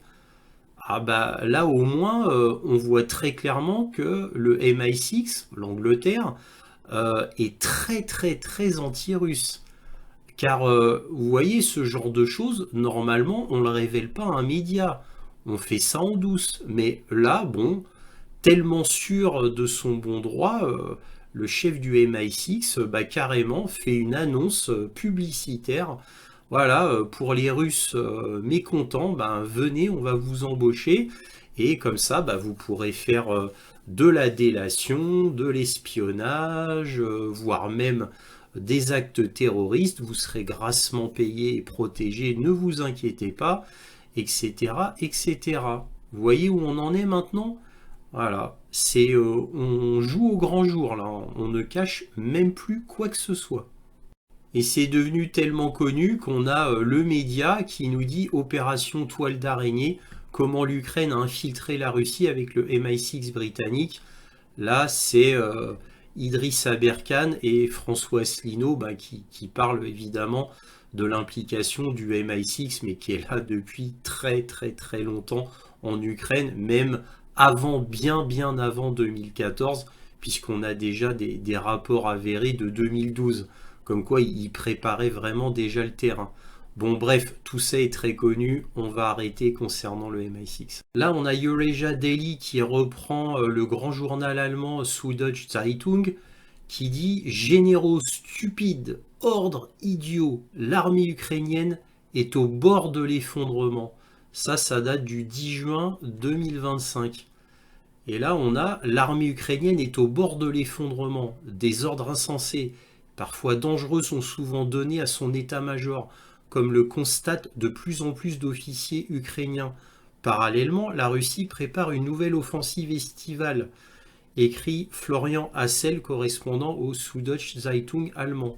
Ah bah là au moins on voit très clairement que le MI6, l'Angleterre, est très très très anti-russe. Car vous voyez ce genre de choses, normalement on ne le révèle pas à un média. On fait ça en douce. Mais là, bon, tellement sûr de son bon droit, le chef du MI6 bah, carrément fait une annonce publicitaire. Voilà, pour les Russes mécontents, ben, venez, on va vous embaucher. Et comme ça, bah, vous pourrez faire de la délation, de l'espionnage, voire même des actes terroristes. Vous serez grassement payé et protégé, ne vous inquiétez pas, etc., etc. Vous voyez où on en est maintenant? Voilà, c'est on joue au grand jour là, on ne cache même plus quoi que ce soit. Et c'est devenu tellement connu qu'on a le média qui nous dit Opération Toile d'araignée, comment l'Ukraine a infiltré la Russie avec le MI6 britannique. Là, c'est Idriss Aberkan et François Asselineau bah, qui parlent évidemment de l'implication du MI6, mais qui est là depuis très très très longtemps en Ukraine, même avant, bien bien avant 2014, puisqu'on a déjà des rapports avérés de 2012, comme quoi il préparait vraiment déjà le terrain. Bon bref, tout ça est très connu, on va arrêter concernant le MI6. Là on a Eurasia Daily qui reprend le grand journal allemand Süddeutsche Zeitung qui dit: généraux stupides, ordre idiot, l'armée ukrainienne est au bord de l'effondrement. Ça date du 10 juin 2025. Et là, on a l'armée ukrainienne est au bord de l'effondrement. Des ordres insensés, parfois dangereux, sont souvent donnés à son état-major, comme le constatent de plus en plus d'officiers ukrainiens. Parallèlement, la Russie prépare une nouvelle offensive estivale, écrit Florian Hassel, correspondant au Süddeutsche Zeitung allemand.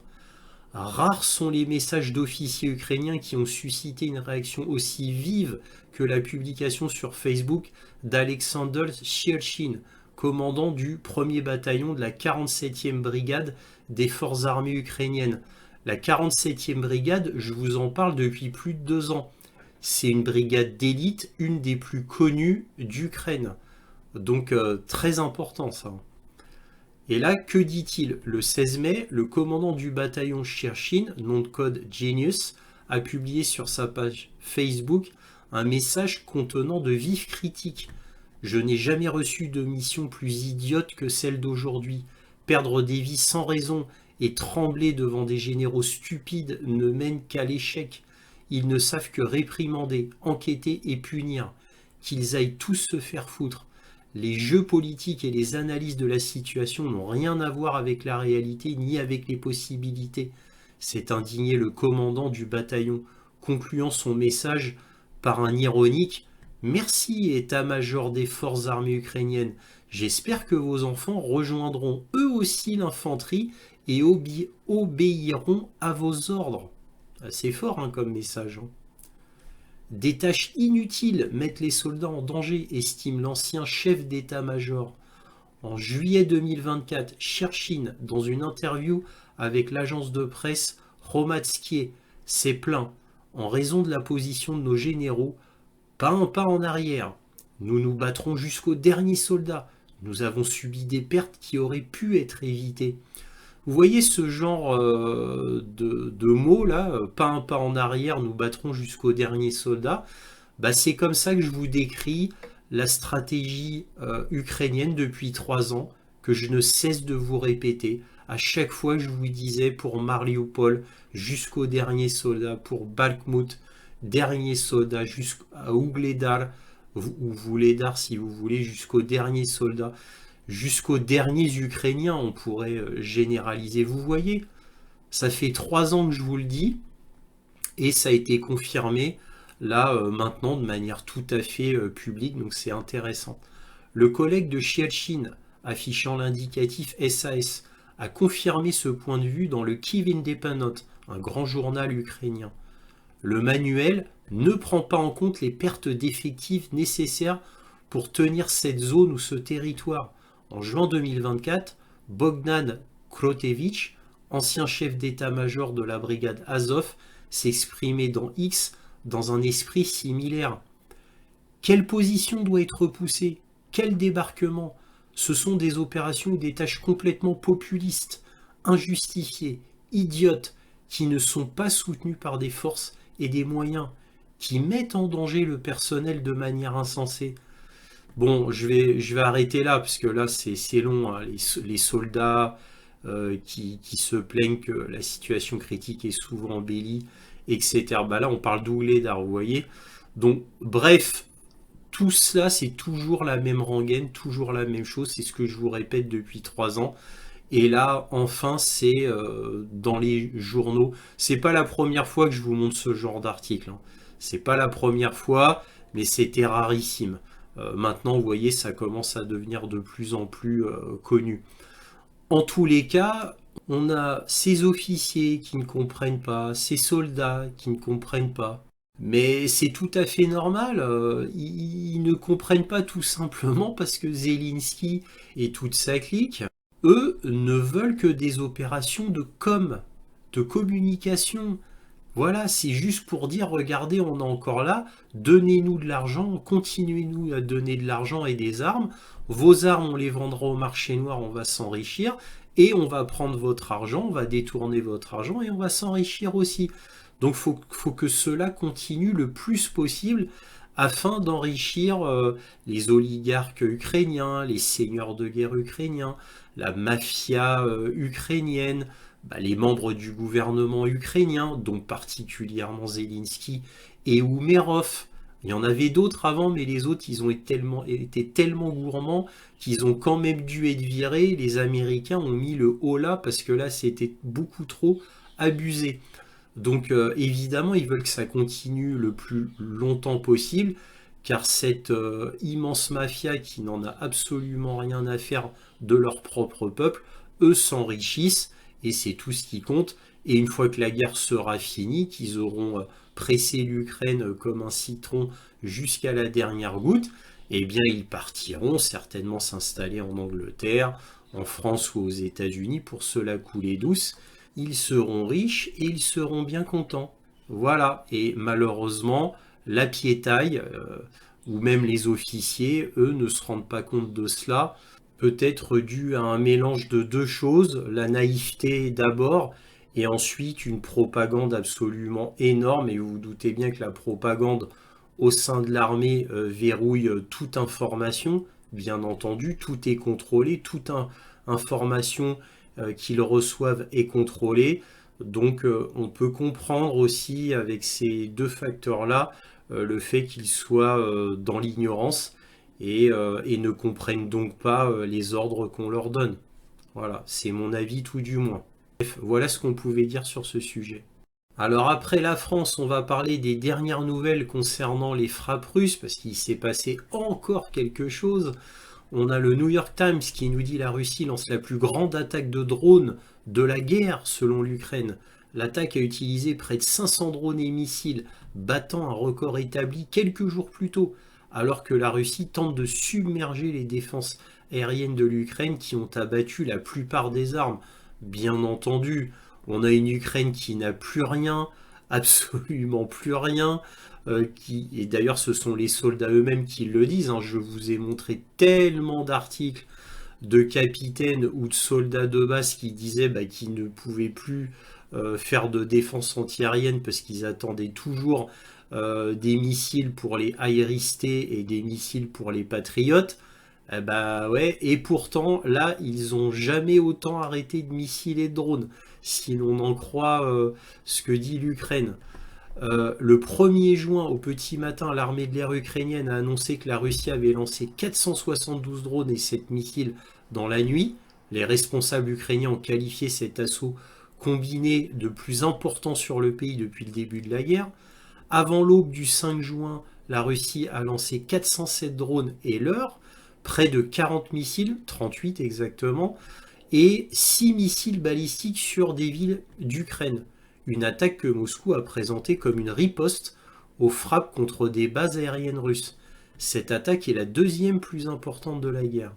Rares sont les messages d'officiers ukrainiens qui ont suscité une réaction aussi vive que la publication sur Facebook d'Alexander Syeltsin, commandant du 1er bataillon de la 47e brigade des forces armées ukrainiennes. La 47e brigade, je vous en parle depuis plus de 2 ans. C'est une brigade d'élite, une des plus connues d'Ukraine. Donc très important ça. Et là, que dit-il? Le 16 mai, le commandant du bataillon Cherchin, nom de code Genius, a publié sur sa page Facebook un message contenant de vives critiques. Je n'ai jamais reçu de mission plus idiote que celle d'aujourd'hui. Perdre des vies sans raison et trembler devant des généraux stupides ne mène qu'à l'échec. Ils ne savent que réprimander, enquêter et punir. Qu'ils aillent tous se faire foutre. Les jeux politiques et les analyses de la situation n'ont rien à voir avec la réalité ni avec les possibilités. S'est indigné le commandant du bataillon, concluant son message par un ironique Merci, état-major des forces armées ukrainiennes. J'espère que vos enfants rejoindront eux aussi l'infanterie et obéiront à vos ordres. C'est fort hein, comme message. Hein. Des tâches inutiles mettent les soldats en danger, estime l'ancien chef d'état-major. En juillet 2024, Cherchin, dans une interview avec l'agence de presse Hromadske, s'est plaint en raison de la position de nos généraux. Pas un pas en arrière. Nous nous battrons jusqu'au dernier soldat. Nous avons subi des pertes qui auraient pu être évitées. Vous voyez ce genre de mots là, pas un pas en arrière, nous battrons jusqu'au dernier soldat. Bah, c'est comme ça que je vous décris la stratégie ukrainienne depuis 3 ans, que je ne cesse de vous répéter. À chaque fois, je vous disais pour Mariupol, jusqu'au dernier soldat, pour Bakhmut, dernier soldat, jusqu'à Ougledar, ou Vuhledar si vous voulez, jusqu'au dernier soldat, jusqu'aux derniers Ukrainiens, on pourrait généraliser. Vous voyez, ça fait 3 ans que je vous le dis, et ça a été confirmé là maintenant de manière tout à fait publique, donc c'est intéressant. Le collègue de Chialchine, affichant l'indicatif SAS, a confirmé ce point de vue dans le Kyiv Independent, un grand journal ukrainien. Le manuel ne prend pas en compte les pertes d'effectifs nécessaires pour tenir cette zone ou ce territoire. En juin 2024, Bogdan Krotevich, ancien chef d'état-major de la brigade Azov, s'exprimait dans X dans un esprit similaire. Quelle position doit être repoussée? Quel débarquement? Ce sont des opérations ou des tâches complètement populistes, injustifiées, idiotes, qui ne sont pas soutenues par des forces et des moyens, qui mettent en danger le personnel de manière insensée. Bon, je vais arrêter là, parce que là, c'est long. Hein. Les soldats qui se plaignent que la situation critique est souvent embellie, etc. Bah là, on parle d'Ougledar, vous voyez. Donc, bref, tout ça, c'est toujours la même rengaine, toujours la même chose. C'est ce que je vous répète depuis 3 ans. Et là, enfin, c'est dans les journaux. C'est pas la première fois que je vous montre ce genre d'article. Hein. C'est pas la première fois, mais c'était rarissime. Maintenant, vous voyez, ça commence à devenir de plus en plus connu. En tous les cas, on a ces officiers qui ne comprennent pas, ces soldats qui ne comprennent pas. Mais c'est tout à fait normal. Ils ne comprennent pas tout simplement parce que Zelensky et toute sa clique, eux, ne veulent que des opérations de com, de communication. Voilà, c'est juste pour dire, regardez, on est encore là, donnez-nous de l'argent, continuez-nous à donner de l'argent et des armes. Vos armes, on les vendra au marché noir, on va s'enrichir, et on va prendre votre argent, on va détourner votre argent, et on va s'enrichir aussi. Donc faut que cela continue le plus possible afin d'enrichir les oligarques ukrainiens, les seigneurs de guerre ukrainiens, la mafia ukrainienne, bah, les membres du gouvernement ukrainien, dont particulièrement Zelensky et Oumerov. Il y en avait d'autres avant, mais les autres, ils ont été tellement gourmands qu'ils ont quand même dû être virés. Les Américains ont mis le haut là parce que là, c'était beaucoup trop abusé. Donc évidemment, ils veulent que ça continue le plus longtemps possible, car cette immense mafia qui n'en a absolument rien à faire de leur propre peuple, eux s'enrichissent et c'est tout ce qui compte. Et une fois que la guerre sera finie, qu'ils auront pressé l'Ukraine comme un citron jusqu'à la dernière goutte, eh bien ils partiront certainement s'installer en Angleterre, en France ou aux États-Unis pour se la couler douce. Ils seront riches et ils seront bien contents. Voilà. Et malheureusement, la piétaille, ou même les officiers, eux, ne se rendent pas compte de cela. Peut-être dû à un mélange de deux choses, la naïveté d'abord, et ensuite une propagande absolument énorme, et vous vous doutez bien que la propagande au sein de l'armée verrouille toute information, bien entendu, tout est contrôlé, information qu'ils reçoivent est contrôlée, donc on peut comprendre aussi avec ces deux facteurs-là le fait qu'ils soient dans l'ignorance et ne comprennent donc pas les ordres qu'on leur donne. Voilà, c'est mon avis tout du moins. Bref, voilà ce qu'on pouvait dire sur ce sujet. Alors après la France, on va parler des dernières nouvelles concernant les frappes russes, parce qu'il s'est passé encore quelque chose. On a le New York Times qui nous dit la Russie lance la plus grande attaque de drones de la guerre selon l'Ukraine. L'attaque a utilisé près de 500 drones et missiles, battant un record établi quelques jours plus tôt, alors que la Russie tente de submerger les défenses aériennes de l'Ukraine qui ont abattu la plupart des armes. Bien entendu, on a une Ukraine qui n'a plus rien, absolument plus rien, et d'ailleurs ce sont les soldats eux-mêmes qui le disent, hein. Je vous ai montré tellement d'articles de capitaines ou de soldats de base qui disaient qu'ils ne pouvaient plus faire de défense antiaérienne parce qu'ils attendaient toujours des missiles pour les aéristés et des missiles pour les patriotes. Ouais, et pourtant là ils ont jamais autant arrêté de missiles et de drones, si l'on en croit ce que dit l'Ukraine. Le 1er juin, au petit matin, l'armée de l'air ukrainienne a annoncé que la Russie avait lancé 472 drones et 7 missiles dans la nuit. Les responsables ukrainiens ont qualifié cet assaut combiné de plus important sur le pays depuis le début de la guerre. Avant l'aube du 5 juin, la Russie a lancé 407 drones et leurs, près de 40 missiles, 38 exactement, et 6 missiles balistiques sur des villes d'Ukraine. Une attaque que Moscou a présentée comme une riposte aux frappes contre des bases aériennes russes. Cette attaque est la deuxième plus importante de la guerre.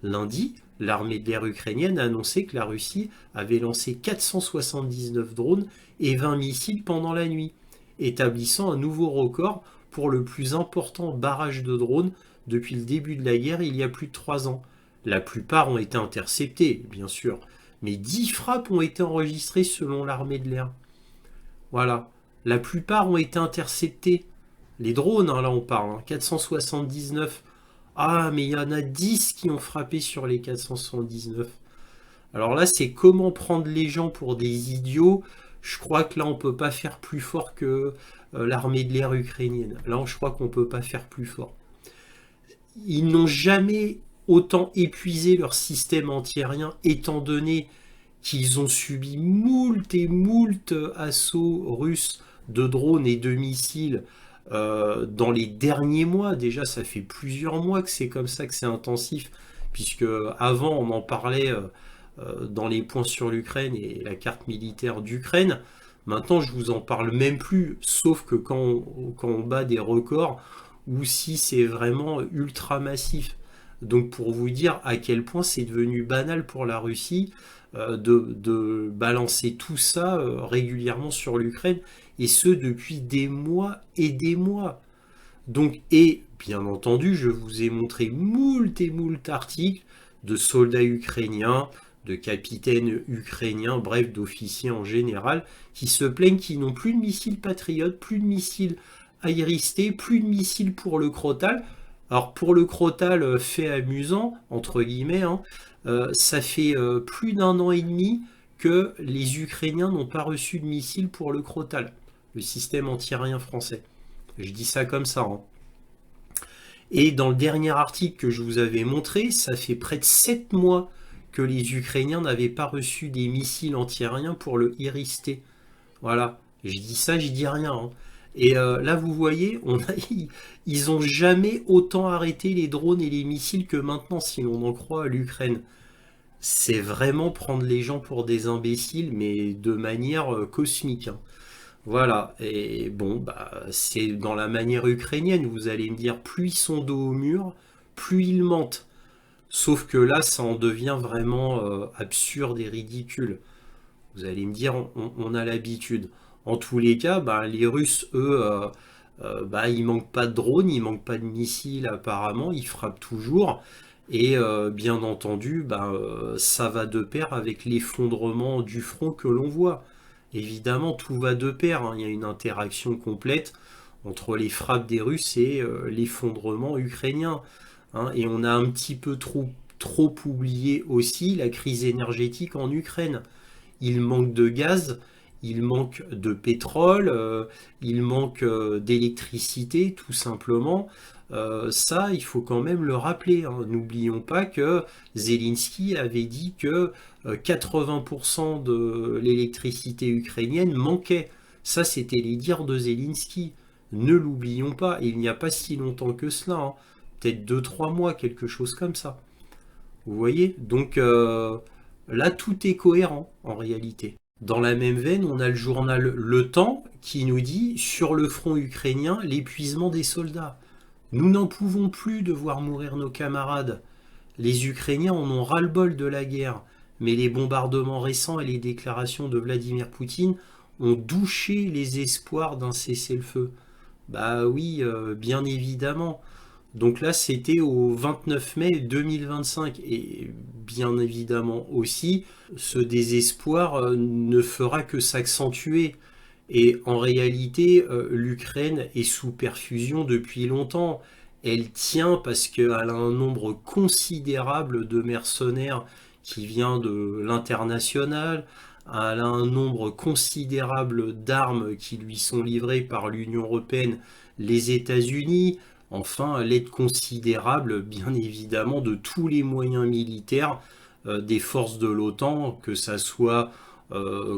Lundi, l'armée de l'air ukrainienne a annoncé que la Russie avait lancé 479 drones et 20 missiles pendant la nuit, établissant un nouveau record pour le plus important barrage de drones depuis le début de la guerre il y a plus de 3 ans. La plupart ont été interceptés, bien sûr, mais 10 frappes ont été enregistrées selon l'armée de l'air. Voilà, la plupart ont été interceptés. Les drones, hein, là on parle, hein, 479. Ah, mais il y en a 10 qui ont frappé sur les 479. Alors là, c'est comment prendre les gens pour des idiots. Je crois que là, on ne peut pas faire plus fort que l'armée de l'air ukrainienne. Là, je crois qu'on ne peut pas faire plus fort. Ils n'ont jamais autant épuisé leur système antiaérien, étant donné qu'ils ont subi moult et moult assauts russes de drones et de missiles dans les derniers mois. Déjà, ça fait plusieurs mois que c'est comme ça, que c'est intensif, puisque avant, on en parlait dans les points sur l'Ukraine et la carte militaire d'Ukraine. Maintenant, je vous en parle même plus, sauf que quand on bat des records, ou si c'est vraiment ultra massif. Donc pour vous dire à quel point c'est devenu banal pour la Russie de balancer tout ça régulièrement sur l'Ukraine, et ce depuis des mois et des mois. Donc, et bien entendu, je vous ai montré moult et moult articles de soldats ukrainiens, de capitaines ukrainiens, bref, d'officiers en général, qui se plaignent qu'ils n'ont plus de missiles Patriot, plus de missiles aéristés, plus de missiles pour le Crotal. Alors pour le Crotal, fait amusant, entre guillemets, hein, ça fait plus d'un an et demi que les Ukrainiens n'ont pas reçu de missiles pour le Crotal, le système antiaérien français. Je dis ça comme ça, hein. Et dans le dernier article que je vous avais montré, ça fait près de 7 mois que les Ukrainiens n'avaient pas reçu des missiles antiaériens pour le Iris-T. Voilà, je dis ça, je dis rien, hein. Et là, vous voyez, ils n'ont jamais autant arrêté les drones et les missiles que maintenant, si l'on en croit l'Ukraine. C'est vraiment prendre les gens pour des imbéciles, mais de manière cosmique, hein. Voilà, et bon, c'est dans la manière ukrainienne, vous allez me dire, plus ils sont dos au mur, plus ils mentent. Sauf que là, ça en devient vraiment absurde et ridicule. Vous allez me dire, on a l'habitude. En tous les cas, les Russes, eux, Bah, il manque pas de drones, il manque pas de missiles apparemment, ils frappent toujours. Et bien entendu, bah, ça va de pair avec l'effondrement du front que l'on voit. Évidemment, tout va de pair, hein. Il y a une interaction complète entre les frappes des Russes et l'effondrement ukrainien, hein. Et on a un petit peu trop oublié aussi la crise énergétique en Ukraine. Il manque de gaz, il manque de pétrole, il manque d'électricité, tout simplement. Ça, il faut quand même le rappeler, hein. N'oublions pas que Zelensky avait dit que 80% de l'électricité ukrainienne manquait. Ça, c'était les dires de Zelensky. Ne l'oublions pas, il n'y a pas si longtemps que cela, hein. Peut-être 2, 3 mois, quelque chose comme ça. Vous voyez? Donc là, tout est cohérent en réalité. Dans la même veine, on a le journal Le Temps qui nous dit sur le front ukrainien, l'épuisement des soldats. Nous n'en pouvons plus de voir mourir nos camarades. Les Ukrainiens en ont ras-le-bol de la guerre, mais les bombardements récents et les déclarations de Vladimir Poutine ont douché les espoirs d'un cessez-le-feu. Bah oui, bien évidemment. Donc là, c'était au 29 mai 2025. Et bien évidemment aussi, ce désespoir ne fera que s'accentuer. Et en réalité, l'Ukraine est sous perfusion depuis longtemps. Elle tient parce qu'elle a un nombre considérable de mercenaires qui vient de l'international. Elle a un nombre considérable d'armes qui lui sont livrées par l'Union européenne, les États-Unis. Enfin, l'aide considérable, bien évidemment, de tous les moyens militaires des forces de l'OTAN, que ça soit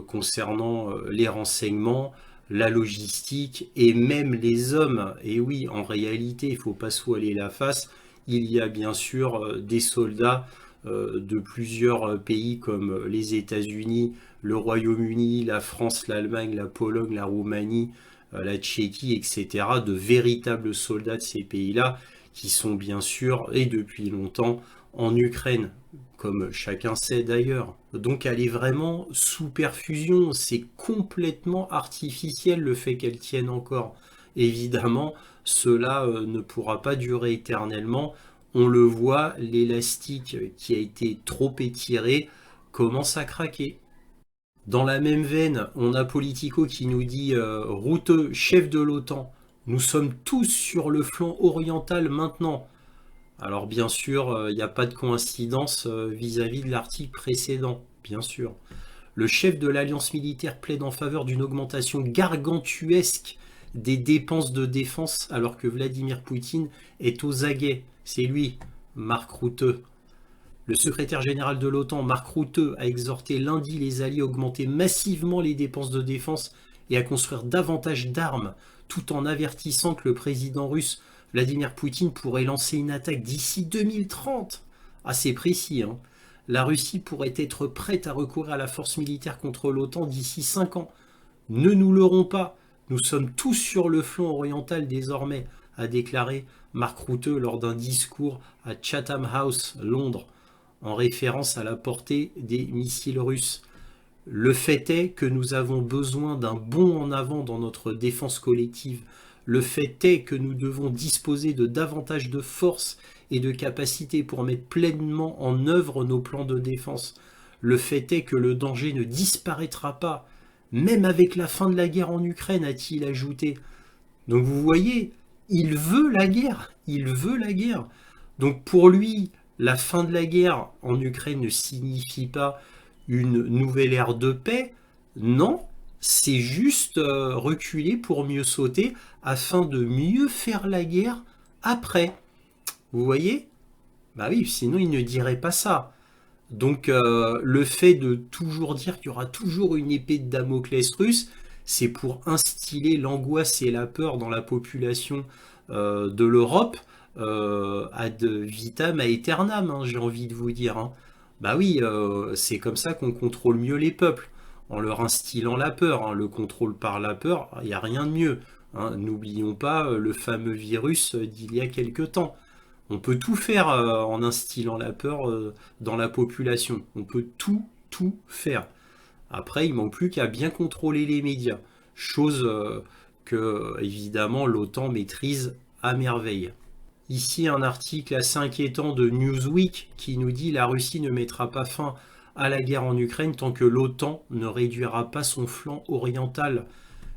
concernant les renseignements, la logistique et même les hommes. Et oui, en réalité, il ne faut pas se voiler la face. Il y a bien sûr des soldats de plusieurs pays comme les États-Unis, le Royaume-Uni, la France, l'Allemagne, la Pologne, la Roumanie, la Tchéquie, etc., de véritables soldats de ces pays-là qui sont bien sûr, et depuis longtemps, en Ukraine, comme chacun sait d'ailleurs. Donc elle est vraiment sous perfusion, c'est complètement artificiel le fait qu'elle tienne encore. Évidemment, cela ne pourra pas durer éternellement. On le voit, l'élastique qui a été trop étiré commence à craquer. Dans la même veine, on a Politico qui nous dit Routeux, chef de l'OTAN, nous sommes tous sur le flanc oriental maintenant. Alors bien sûr, il n'y a pas de coïncidence vis-à-vis de l'article précédent, bien sûr. Le chef de l'alliance militaire plaide en faveur d'une augmentation gargantuesque des dépenses de défense alors que Vladimir Poutine est aux aguets. C'est lui, Marc Rutte. Le secrétaire général de l'OTAN, Marc Rutte, a exhorté lundi les alliés à augmenter massivement les dépenses de défense et à construire davantage d'armes, tout en avertissant que le président russe Vladimir Poutine pourrait lancer une attaque d'ici 2030. Assez précis, hein. La Russie pourrait être prête à recourir à la force militaire contre l'OTAN d'ici 5 ans. Ne nous leurrons pas, nous sommes tous sur le flanc oriental désormais, a déclaré Marc Rutte lors d'un discours à Chatham House, Londres, en référence à la portée des missiles russes. Le fait est que nous avons besoin d'un bond en avant dans notre défense collective. Le fait est que nous devons disposer de davantage de force et de capacité pour mettre pleinement en œuvre nos plans de défense. Le fait est que le danger ne disparaîtra pas, même avec la fin de la guerre en Ukraine, a-t-il ajouté. Donc vous voyez, il veut la guerre, il veut la guerre. Donc pour lui, la fin de la guerre en Ukraine ne signifie pas une nouvelle ère de paix. Non, c'est juste reculer pour mieux sauter afin de mieux faire la guerre après. Vous voyez? Bah oui, sinon il ne dirait pas ça. Donc le fait de toujours dire qu'il y aura toujours une épée de Damoclès russe, c'est pour instiller l'angoisse et la peur dans la population de l'Europe ad vitam aeternam, hein, j'ai envie de vous dire, hein. Bah oui, c'est comme ça qu'on contrôle mieux les peuples, en leur instillant la peur, hein. Le contrôle par la peur, il n'y a rien de mieux, hein. N'oublions pas le fameux virus d'il y a quelque temps. On peut tout faire en instillant la peur dans la population. On peut tout faire. Après, il manque plus qu'à bien contrôler les médias. Chose que évidemment l'OTAN maîtrise à merveille. Ici un article assez inquiétant de Newsweek qui nous dit: la Russie ne mettra pas fin à la guerre en Ukraine tant que l'OTAN ne réduira pas son flanc oriental,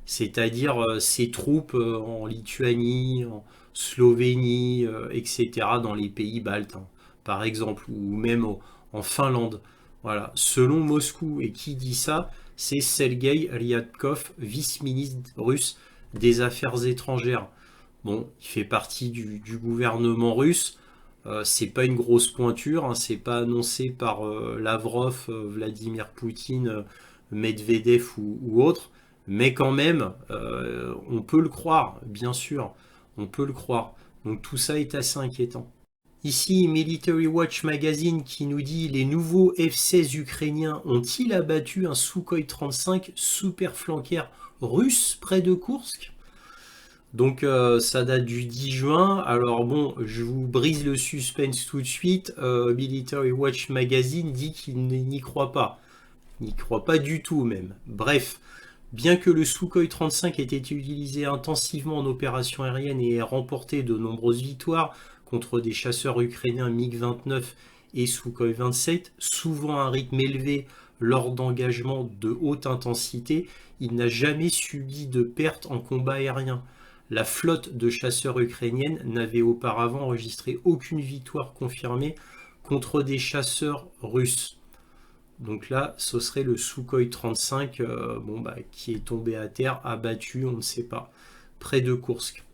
c'est-à-dire ses troupes en Lituanie, en Slovénie, etc., dans les pays baltes, hein, par exemple, ou même en Finlande. Voilà, selon Moscou. Et qui dit ça? C'est Sergei Ryabkov, vice-ministre russe des Affaires étrangères. Bon, il fait partie du gouvernement russe. C'est pas une grosse pointure, hein, c'est pas annoncé par Lavrov, Vladimir Poutine, Medvedev ou autre, mais quand même, on peut le croire, bien sûr, on peut le croire. Donc tout ça est assez inquiétant. Ici, Military Watch Magazine qui nous dit: les nouveaux F-16 ukrainiens ont-ils abattu un Sukhoi 35 super flanqueur russe près de Koursk? Donc ça date du 10 juin. Alors bon, je vous brise le suspense tout de suite. Military Watch Magazine dit qu'il n'y croit pas. Il n'y croit pas du tout même. Bref, bien que le Sukhoi 35 ait été utilisé intensivement en opération aérienne et ait remporté de nombreuses victoires contre des chasseurs ukrainiens MiG-29 et Sukhoi 27, souvent à un rythme élevé lors d'engagements de haute intensité, il n'a jamais subi de pertes en combat aérien. La flotte de chasseurs ukrainienne n'avait auparavant enregistré aucune victoire confirmée contre des chasseurs russes. Donc là, ce serait le Sukhoi 35 qui est tombé à terre, abattu, on ne sait pas, près de Koursk.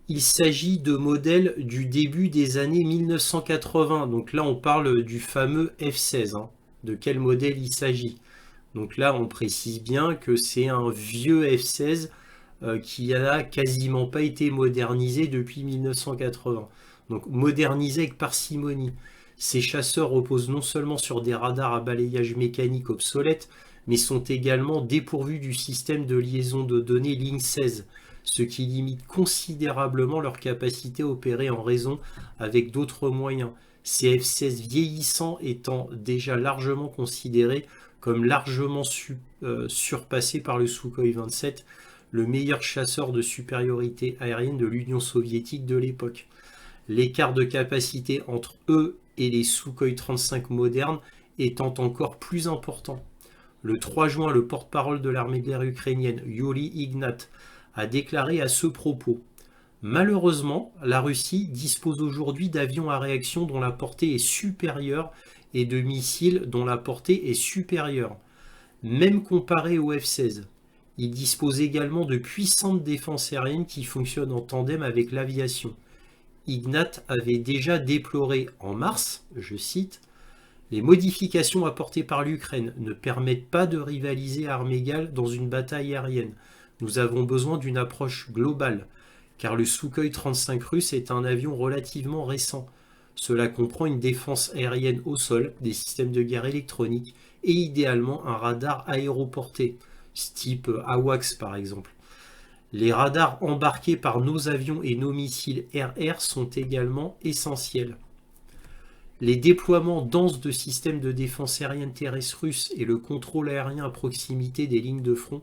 Il s'agit de modèles du début des années 1980. Donc là, on parle du fameux F-16. Hein. De quel modèle il s'agit? Donc là, on précise bien que c'est un vieux F-16 qui n'a quasiment pas été modernisé depuis 1980. Donc modernisé avec parcimonie. Ces chasseurs reposent non seulement sur des radars à balayage mécanique obsolètes, mais sont également dépourvus du système de liaison de données ligne 16, ce qui limite considérablement leur capacité à opérer en réseau avec d'autres moyens. Ces F-16 vieillissants étant déjà largement considérés comme largement surpassés par le Sukhoi 27, le meilleur chasseur de supériorité aérienne de l'Union soviétique de l'époque. L'écart de capacité entre eux et les Sukhoi 35 modernes étant encore plus important. Le 3 juin, le porte-parole de l'armée de l'air ukrainienne, Yuri Ignat, a déclaré à ce propos: malheureusement, la Russie dispose aujourd'hui d'avions à réaction dont la portée est supérieure et de missiles dont la portée est supérieure, même comparé au F-16. Il dispose également de puissantes défenses aériennes qui fonctionnent en tandem avec l'aviation. Ignat avait déjà déploré en mars, je cite, les modifications apportées par l'Ukraine ne permettent pas de rivaliser à armes égales dans une bataille aérienne. Nous avons besoin d'une approche globale, car le Sukhoi 35 russe est un avion relativement récent. Cela comprend une défense aérienne au sol, des systèmes de guerre électroniques et idéalement un radar aéroporté, type AWACS par exemple. Les radars embarqués par nos avions et nos missiles air-air sont également essentiels. Les déploiements denses de systèmes de défense aérienne terrestre russes et le contrôle aérien à proximité des lignes de front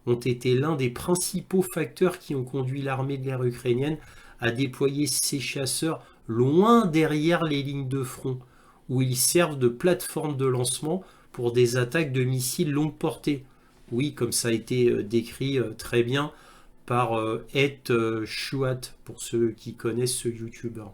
ont été l'un des principaux facteurs qui ont conduit l'armée de l'air ukrainienne à déployer ces chasseurs loin derrière les lignes de front, où ils servent de plateforme de lancement pour des attaques de missiles longue portée. Oui, comme ça a été décrit très bien par Ed Schuat, pour ceux qui connaissent ce youtubeur.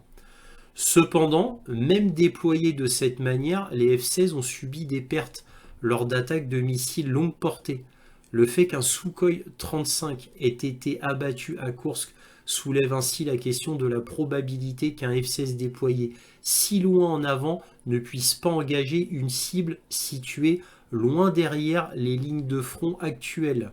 Cependant, même déployés de cette manière, les F-16 ont subi des pertes lors d'attaques de missiles longue portée. Le fait qu'un Sukhoi 35 ait été abattu à Koursk soulève ainsi la question de la probabilité qu'un F-16 déployé si loin en avant ne puisse pas engager une cible située loin derrière les lignes de front actuelles.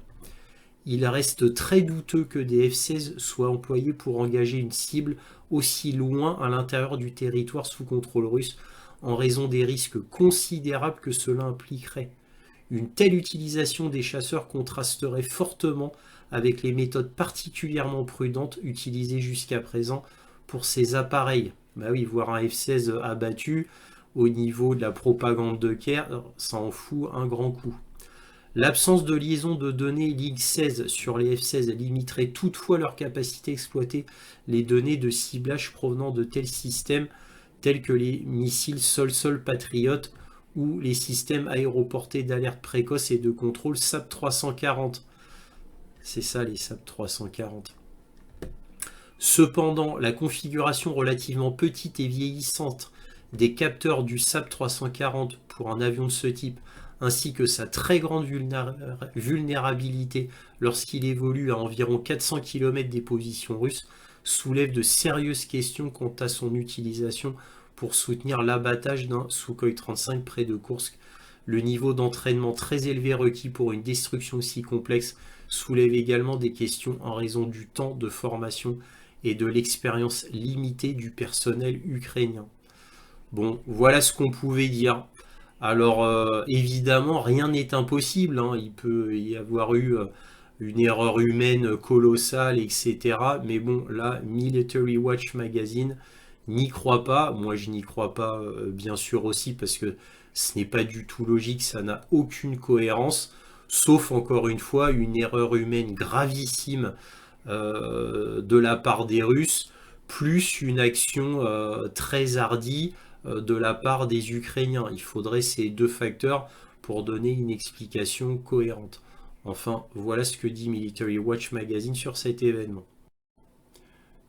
Il reste très douteux que des F-16 soient employés pour engager une cible aussi loin à l'intérieur du territoire sous contrôle russe, en raison des risques considérables que cela impliquerait. Une telle utilisation des chasseurs contrasterait fortement avec les méthodes particulièrement prudentes utilisées jusqu'à présent pour ces appareils. Bah oui, voir un F-16 abattu au niveau de la propagande de guerre, ça en fout un grand coup. L'absence de liaison de données Ligue 16 sur les F-16 limiterait toutefois leur capacité à exploiter les données de ciblage provenant de tels systèmes tels que les missiles Sol-Sol Patriot ou les systèmes aéroportés d'alerte précoce et de contrôle SAP 340. C'est ça les SAP 340. Cependant, la configuration relativement petite et vieillissante des capteurs du SAP 340 pour un avion de ce type, ainsi que sa très grande vulnérabilité lorsqu'il évolue à environ 400 km des positions russes, soulève de sérieuses questions quant à son utilisation pour soutenir l'abattage d'un Sukhoi 35 près de Koursk. Le niveau d'entraînement très élevé requis pour une destruction aussi complexe soulève également des questions en raison du temps de formation et de l'expérience limitée du personnel ukrainien. Bon, voilà ce qu'on pouvait dire. Alors, évidemment, rien n'est impossible, hein. Il peut y avoir eu une erreur humaine colossale, etc. Mais bon, là, Military Watch Magazine n'y croit pas. Moi, je n'y crois pas, bien sûr aussi, parce que ce n'est pas du tout logique, ça n'a aucune cohérence, sauf, encore une fois, une erreur humaine gravissime de la part des Russes, plus une action très hardie de la part des Ukrainiens. Il faudrait ces deux facteurs pour donner une explication cohérente. Enfin, voilà ce que dit Military Watch Magazine sur cet événement.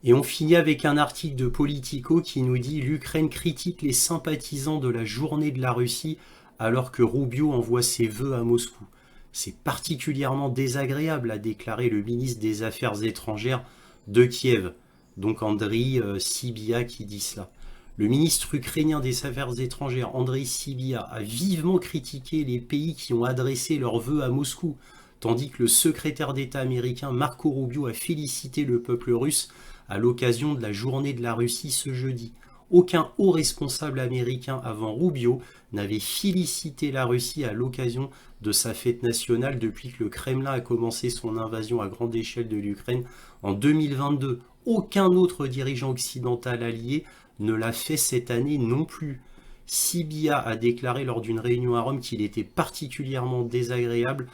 Et on finit avec un article de Politico qui nous dit « L'Ukraine critique les sympathisants de la journée de la Russie alors que Rubio envoie ses vœux à Moscou. C'est particulièrement désagréable », a déclaré le ministre des Affaires étrangères de Kiev. Donc Andriy Sybiha qui dit cela. Le ministre ukrainien des Affaires étrangères, Andriy Sybiha, a vivement critiqué les pays qui ont adressé leurs vœux à Moscou, tandis que le secrétaire d'État américain Marco Rubio a félicité le peuple russe à l'occasion de la journée de la Russie ce jeudi. Aucun haut responsable américain avant Rubio n'avait félicité la Russie à l'occasion de sa fête nationale depuis que le Kremlin a commencé son invasion à grande échelle de l'Ukraine en 2022. Aucun autre dirigeant occidental allié ne l'a fait cette année non plus. Sybiha a déclaré lors d'une réunion à Rome qu'il était particulièrement désagréable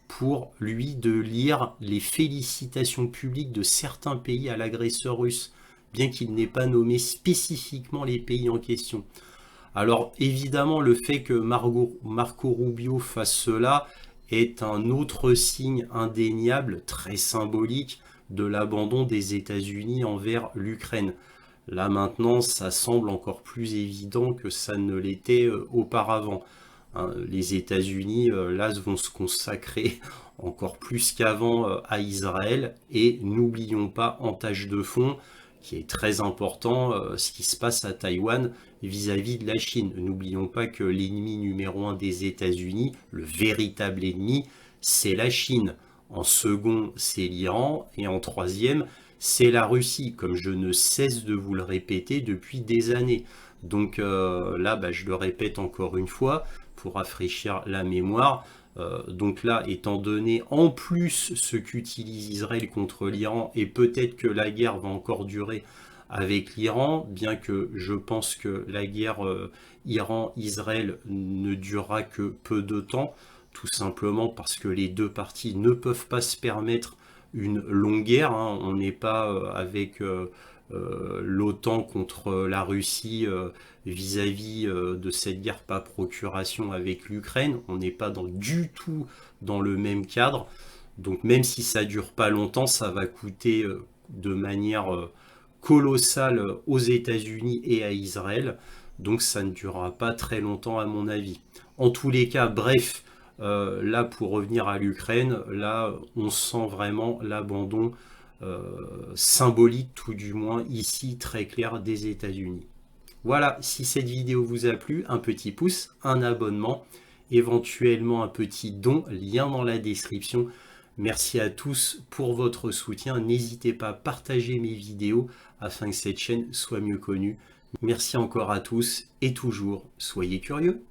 pour lui de lire les félicitations publiques de certains pays à l'agresseur russe, bien qu'il n'ait pas nommé spécifiquement les pays en question. Alors évidemment, le fait que Marco Rubio fasse cela est un autre signe indéniable, très symbolique, de l'abandon des États-Unis envers l'Ukraine. Là maintenant, ça semble encore plus évident que ça ne l'était auparavant. Les États-Unis, là, vont se consacrer encore plus qu'avant à Israël. Et n'oublions pas, en tâche de fond, qui est très important, ce qui se passe à Taïwan vis-à-vis de la Chine. N'oublions pas que l'ennemi numéro 1 des États-Unis, le véritable ennemi, c'est la Chine. En second, c'est l'Iran. Et en troisième, c'est la Russie, comme je ne cesse de vous le répéter depuis des années. Donc là, je le répète encore une fois, pour rafraîchir la mémoire. Donc là, étant donné en plus ce qu'utilise Israël contre l'Iran, et peut-être que la guerre va encore durer avec l'Iran, bien que je pense que la guerre Iran-Israël ne durera que peu de temps, tout simplement parce que les deux parties ne peuvent pas se permettre une longue guerre. On n'est pas avec l'OTAN contre la Russie vis-à-vis de cette guerre par procuration avec l'Ukraine. On n'est pas du tout dans le même cadre. Donc même si ça dure pas longtemps, ça va coûter de manière colossale aux États-Unis et à Israël. Donc ça ne durera pas très longtemps à mon avis. En tous les cas, bref, là pour revenir à l'Ukraine, là on sent vraiment l'abandon symbolique, tout du moins ici très clair, des États-Unis. Voilà, si cette vidéo vous a plu, un petit pouce, un abonnement, éventuellement un petit don, lien dans la description. Merci à tous pour votre soutien. N'hésitez pas à partager mes vidéos afin que cette chaîne soit mieux connue. Merci encore à tous et toujours, soyez curieux.